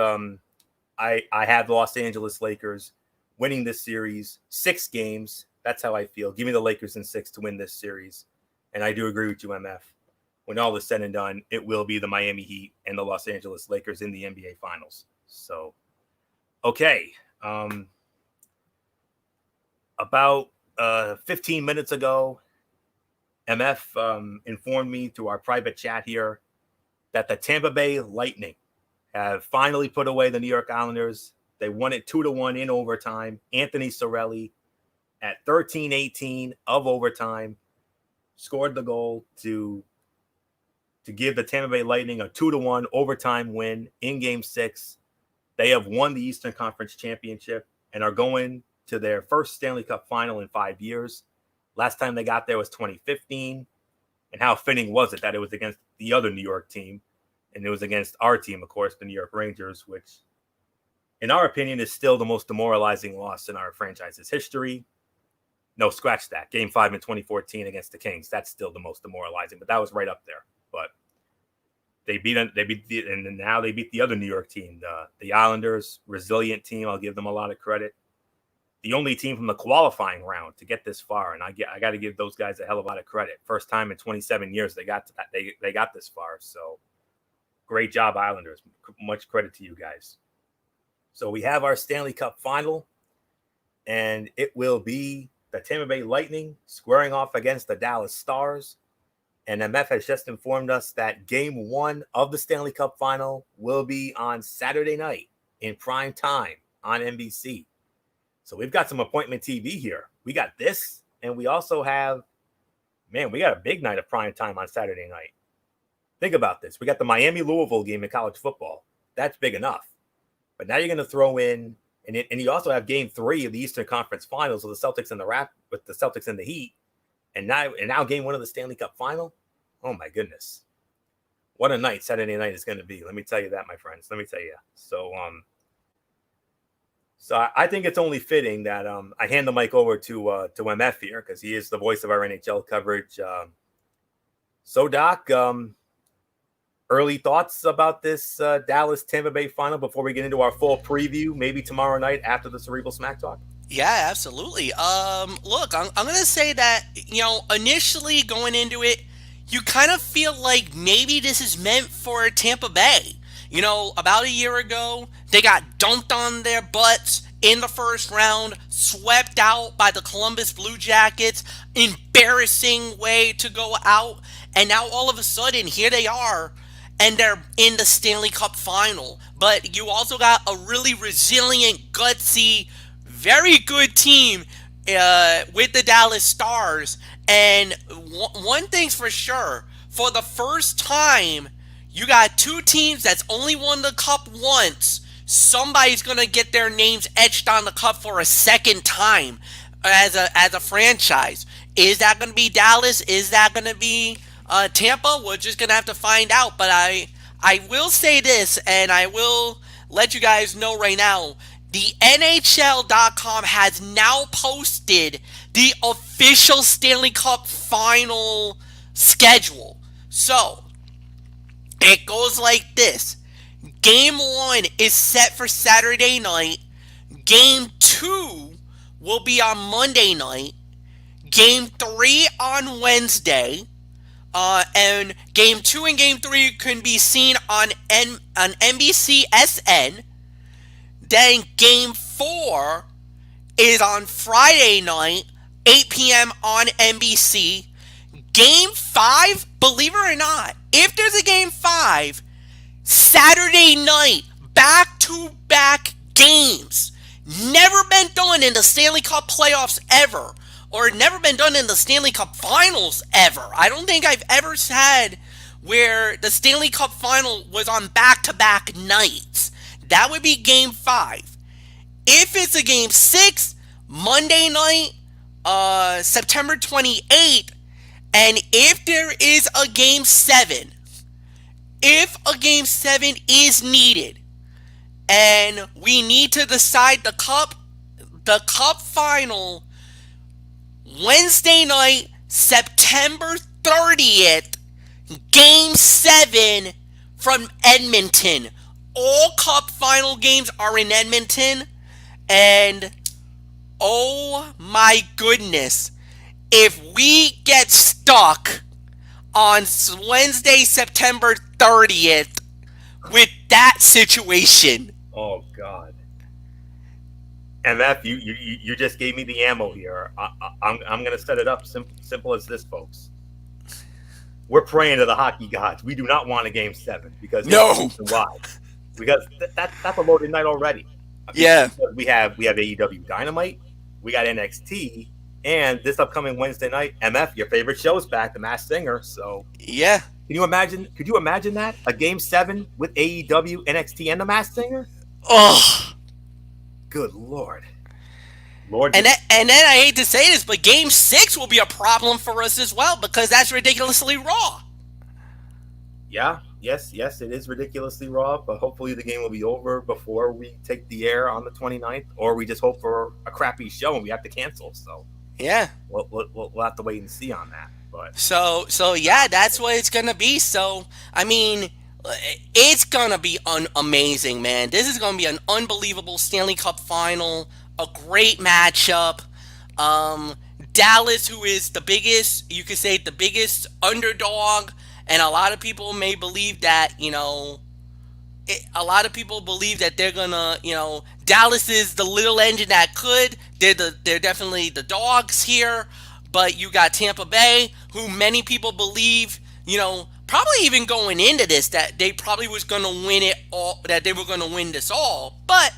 I have the Los Angeles Lakers winning this series, 6 games. That's how I feel. Give me the Lakers in 6 to win this series. And I do agree with you, MF. When all is said and done, it will be the Miami Heat and the Los Angeles Lakers in the NBA Finals. So, okay. About 15 minutes ago, MF informed me through our private chat here that the Tampa Bay Lightning have finally put away the New York Islanders. They won it 2-1 in overtime. Anthony Cirelli at 13-18 of overtime scored the goal to give the Tampa Bay Lightning a 2-1 overtime win in Game 6. They have won the Eastern Conference Championship and are going to their first Stanley Cup final in 5 years. Last time they got there was 2015. And how fitting was it that it was against the other New York team? And it was against our team, of course, the New York Rangers, which, in our opinion, is still the most demoralizing loss in our franchise's history. No, scratch that. Game 5 in 2014 against the Kings. That's still the most demoralizing, but that was right up there. But and now they beat the other New York team, the Islanders, resilient team. I'll give them a lot of credit. The only team from the qualifying round to get this far, and I got to give those guys a hell of a lot of credit. First time in 27 years they got to that, they got this far. So great job, Islanders. Much credit to you guys. So we have our Stanley Cup final, and it will be the Tampa Bay Lightning squaring off against the Dallas Stars. And MF has just informed us that Game 1 of the Stanley Cup final will be on Saturday night in prime time on NBC. So we've got some appointment TV here. We got this, and we also have, we got a big night of prime time on Saturday night. Think about this. We got the Miami-Louisville game in college football. That's big enough. But now you're going to throw in, and you also have Game 3 of the Eastern Conference Finals with the Celtics and with the Celtics and the Heat. And now Game 1 of the Stanley Cup final. Oh, my goodness. What a night Saturday night is going to be. Let me tell you that, my friends. Let me tell you. So I think it's only fitting that I hand the mic over to MF here because he is the voice of our NHL coverage. So, Doc, early thoughts about this Dallas-Tampa Bay final before we get into our full preview, maybe tomorrow night after the Cerebral Smack Talk? Yeah, absolutely. Look, I'm going to say that, initially going into it, you kind of feel like maybe this is meant for Tampa Bay. About a year ago, they got dunked on their butts in the first round, swept out by the Columbus Blue Jackets, embarrassing way to go out, and now all of a sudden, here they are, and they're in the Stanley Cup final. But you also got a really resilient, gutsy, very good team with the Dallas Stars. And one thing's for sure, for the first time, you got two teams that's only won the cup once. Somebody's going to get their names etched on the cup for a second time as a franchise. Is that going to be Dallas? Is that going to be Tampa? We're just going to have to find out. But I will say this, and I will let you guys know right now. The NHL.com has now posted the official Stanley Cup final schedule. So, it goes like this. Game 1 is set for Saturday night. Game 2 will be on Monday night. Game 3 on Wednesday. And Game 2 and Game 3 can be seen on NBCSN. Then Game 4 is on Friday night, 8 p.m. on NBC. Game 5, believe it or not, if there's a Game 5, Saturday night, back-to-back games. Never been done in the Stanley Cup playoffs ever, or never been done in the Stanley Cup finals ever. I don't think I've ever had where the Stanley Cup final was on back-to-back nights. That would be Game 5. If it's a Game 6, Monday night, September 28th, and if there is a Game 7, if a Game 7 is needed, and we need to decide the cup final, Wednesday night, September 30th, Game 7 from Edmonton. all Cup final games are in Edmonton, and oh my goodness, if we get stuck on Wednesday, September 30th with that situation. Oh God. MF, you just gave me the ammo here. I'm gonna set it up simple as this, folks. We're praying to the hockey gods. We do not want a game 7 because No. why? Because that's a loaded night already. Yeah. We have AEW Dynamite, we got NXT, and this upcoming Wednesday night, MF, your favorite show is back, The Masked Singer. So yeah, can you imagine? Could you imagine that a game 7 with AEW, NXT, and The Masked Singer? Oh. Good Lord. And then I hate to say this, but Game 6 will be a problem for us as well because that's ridiculously raw. Yeah, yes, it is ridiculously raw, but hopefully the game will be over before we take the air on the 29th, or we just hope for a crappy show and we have to cancel. So yeah, we'll have to wait and see on that. But so yeah, that's what it's gonna be. So I mean, it's gonna be amazing, man. This is gonna be an unbelievable Stanley Cup final. A great matchup. Dallas, who is the biggest, you could say the biggest underdog, and a lot of people may believe that, a lot of people believe that they're gonna, Dallas is the little engine that could. They're definitely the dogs here, but you got Tampa Bay, who many people believe, probably even going into this, that they probably was gonna win it all, that they were gonna win this all, but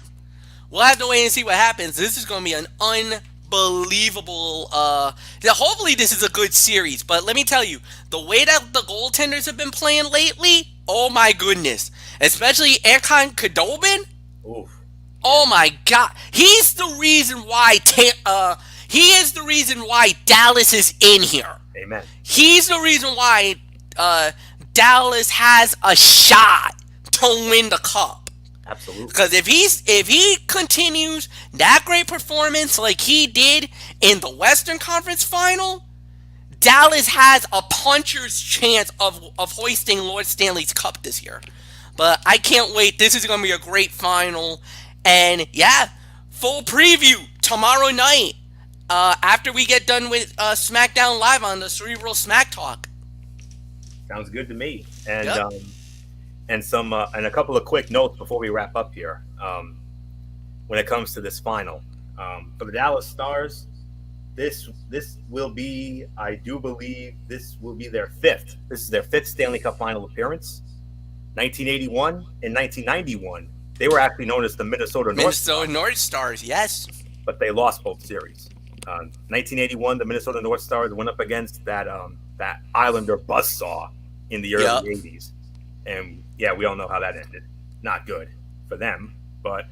we'll have to wait and see what happens. This is going to be an unbelievable. Hopefully, this is a good series. But let me tell you, the way that the goaltenders have been playing lately, oh my goodness! Especially Erkan Khudobin. Oof. Oh my God, he's the reason why. He is the reason why Dallas is in here. Amen. He's the reason why Dallas has a shot to win the cup. Absolutely. Because if he continues that great performance like he did in the Western Conference Final, Dallas has a puncher's chance of hoisting Lord Stanley's Cup this year. But I can't wait. This is going to be a great final. And yeah, full preview tomorrow night after we get done with SmackDown Live on the Cerebral Smack Talk. Sounds good to me. And yep. And a couple of quick notes before we wrap up here. When it comes to this final, for the Dallas Stars, this will be, I do believe, this will be their fifth. This is their fifth Stanley Cup final appearance. 1981 and 1991, they were actually known as the Minnesota North Stars, yes. But they lost both series. 1981, the Minnesota North Stars went up against that Islander buzzsaw in the early 80s. And yeah, we all know how that ended. Not good for them, but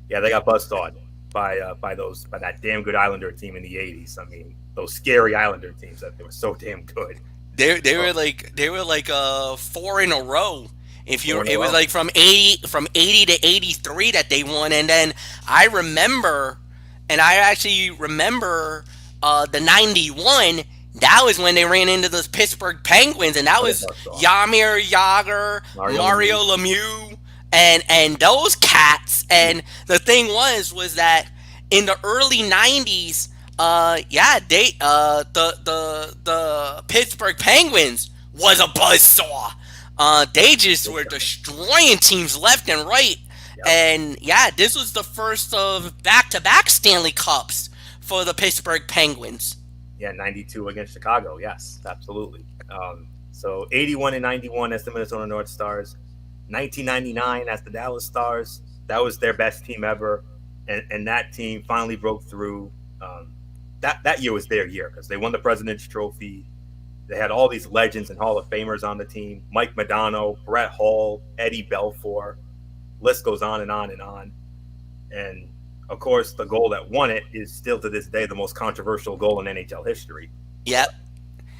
yeah, they got buzzsawed by that damn good Islander team in the 80s. I mean, those scary Islander teams that they were so damn good. They were like 4 in a row. It was like from 80 to 83 that they won, and then I actually remember the 91. That was when they ran into those Pittsburgh Penguins, and that was Jaromir Jagr, Mario Lemieux, and those cats. And the thing was that in the early 90s, the Pittsburgh Penguins was a buzzsaw. They just were destroying teams left and right. Yep. And yeah, this was the first of back-to-back Stanley Cups for the Pittsburgh Penguins. Yeah, 92 against Chicago. Yes, absolutely. So 81 and 91 as the Minnesota North Stars. 1999 as the Dallas Stars. That was their best team ever. And that team finally broke through. That year was their year because they won the President's Trophy. They had all these legends and Hall of Famers on the team. Mike Modano, Brett Hull, Eddie Belfour. List goes on and on and on. And of course, the goal that won it is still to this day the most controversial goal in NHL history. Yep.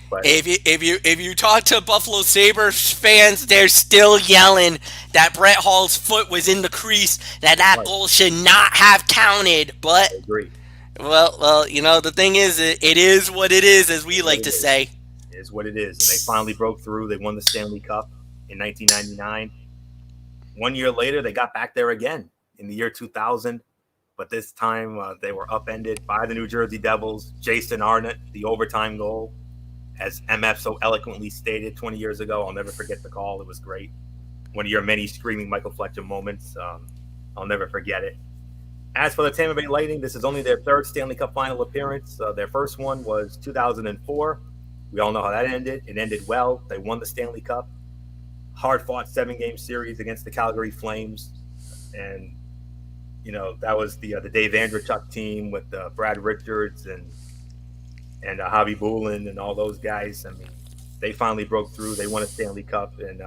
But if you talk to Buffalo Sabres fans, they're still yelling that Brett Hull's foot was in the crease, that goal should not have counted. But I agree. Well, the thing is, it is what it is, as we like to say. It is what it is, and they finally broke through. They won the Stanley Cup in 1999. 1 year later, they got back there again in the year 2000. But this time they were upended by the New Jersey Devils. Jason Arnott, the overtime goal, as MF so eloquently stated 20 years ago. I'll never forget the call. It was great. One of your many screaming Michael Fletcher moments. I'll never forget it. As for the Tampa Bay Lightning, this is only their third Stanley Cup final appearance. Their first one was 2004. We all know how that ended. It ended well. They won the Stanley Cup. Hard-fought 7-game series against the Calgary Flames. And, that was the Dave Andreychuk team with Brad Richards and Javi Bulin and all those guys. I mean, they finally broke through. They won a Stanley Cup in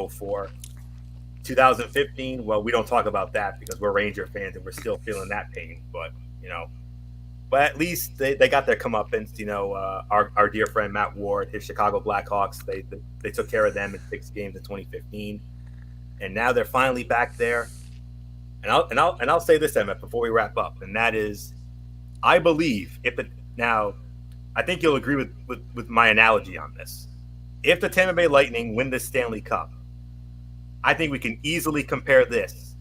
04. 2015, well, we don't talk about that because we're Ranger fans and we're still feeling that pain. But, but at least they got their comeuppance. Our dear friend Matt Ward, his Chicago Blackhawks, they took care of them in 6 games in 2015. And now they're finally back there. And I'll say this, Emmett, before we wrap up, and that is, I believe now, I think you'll agree with my analogy on this. If the Tampa Bay Lightning win the Stanley Cup, I think we can easily compare this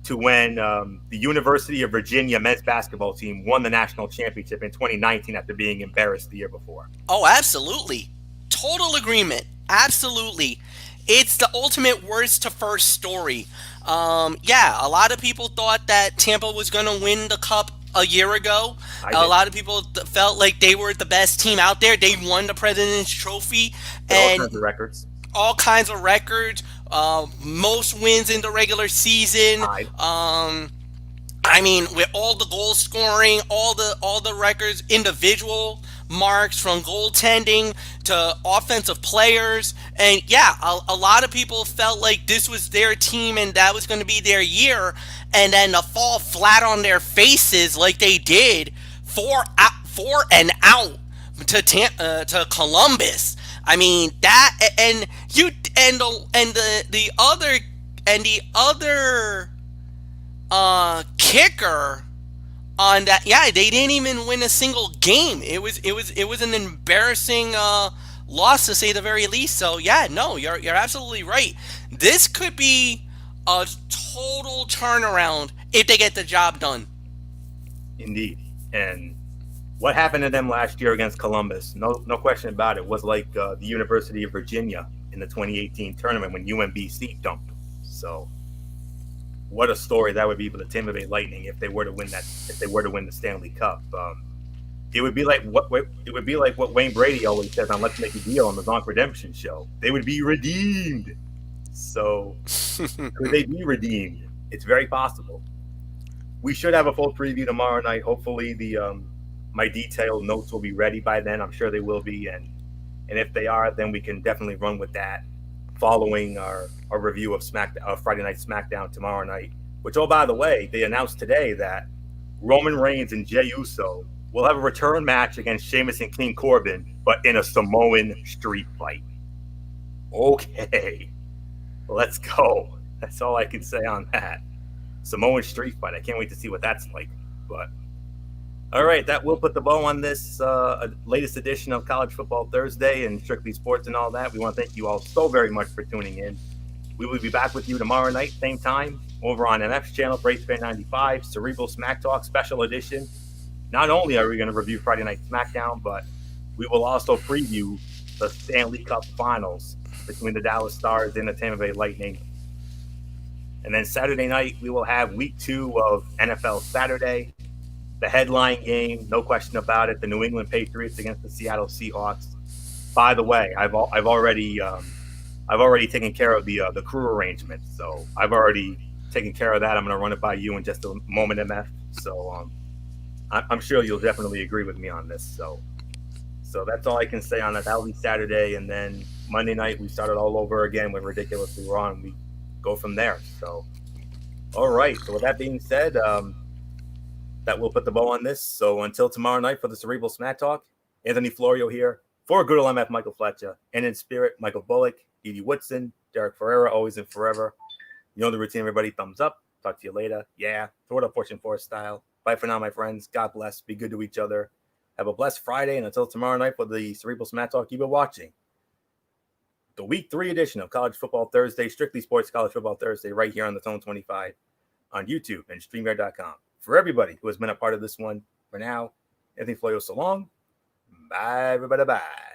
to when the University of Virginia men's basketball team won the national championship in 2019 after being embarrassed the year before. Oh, absolutely. Total agreement. Absolutely. It's the ultimate worst to first story. A lot of people thought that Tampa was going to win the cup a year ago. A lot of people felt like they were the best team out there. They won the President's Trophy. And all kinds of records. Most wins in the regular season. With all the goal scoring, all the records, individual marks from goaltending to offensive players. And a lot of people felt like this was their team and that was going to be their year. And then to fall flat on their faces like they did, 4 and out to Columbus. I mean that, and the other kicker on that. Yeah, they didn't even win a single game. It was an embarrassing loss, to say the very least. So you're absolutely right. This could be a total turnaround if they get the job done. Indeed. And what happened to them last year against Columbus, no question about it, was like the University of Virginia in the 2018 tournament when UMBC dumped them. So what a story that would be for the Tampa Bay Lightning if they were to win the Stanley Cup. It would be like what Wayne Brady always says on Let's Make a Deal on the Zonk Redemption Show. They would be redeemed. So could they be redeemed? It's very possible. We should have a full preview tomorrow night. Hopefully my detailed notes will be ready by then. I'm sure they will be, and if they are, then we can definitely run with that following our review of Friday Night SmackDown tomorrow night. Which, oh, by the way, they announced today that Roman Reigns and Jey Uso will have a return match against Sheamus and King Corbin, but in a Samoan street fight. Okay, let's go. That's all I can say on that. Samoan street fight. I can't wait to see what that's like. But all right, that will put the bow on this latest edition of College Football Thursday and Strictly Sports and all that. We want to thank you all so very much for tuning in. We will be back with you tomorrow night, same time, over on MF's channel, Braves Fan 95, Cerebral Smack Talk Special Edition. Not only are we going to review Friday Night SmackDown, but we will also preview the Stanley Cup Finals between the Dallas Stars and the Tampa Bay Lightning. And then Saturday night, we will have Week 2 of NFL Saturday. The headline game, no question about it, the New England Patriots against the Seattle Seahawks. By the way, I've already taken care of the crew arrangements, so I've already taken care of that. I'm going to run it by you in just a moment, MF. So I'm sure you'll definitely agree with me on this. So that's all I can say on that. That'll be Saturday, and then Monday night we start it all over again with Ridiculously Raw. We go from there. So, all right. So with that being said, that will put the bow on this. So until tomorrow night for the Cerebral Smack Talk, Anthony Florio here for good old MF Michael Fletcher, and in spirit, Michael Bullock, Edie Woodson, Derek Ferreira, always and forever. You know the routine, everybody. Thumbs up. Talk to you later. Yeah. Throw it up, pushing force style. Bye for now, my friends. God bless. Be good to each other. Have a blessed Friday, and until tomorrow night for the Cerebral Smack Talk, keep it watching. the week 3 edition of College Football Thursday, Strictly Sports College Football Thursday, right here on the Zone 25 on YouTube and StreamYard.com. For everybody who has been a part of this one, for now, Anthony Floyo, so long. Bye, everybody. Bye.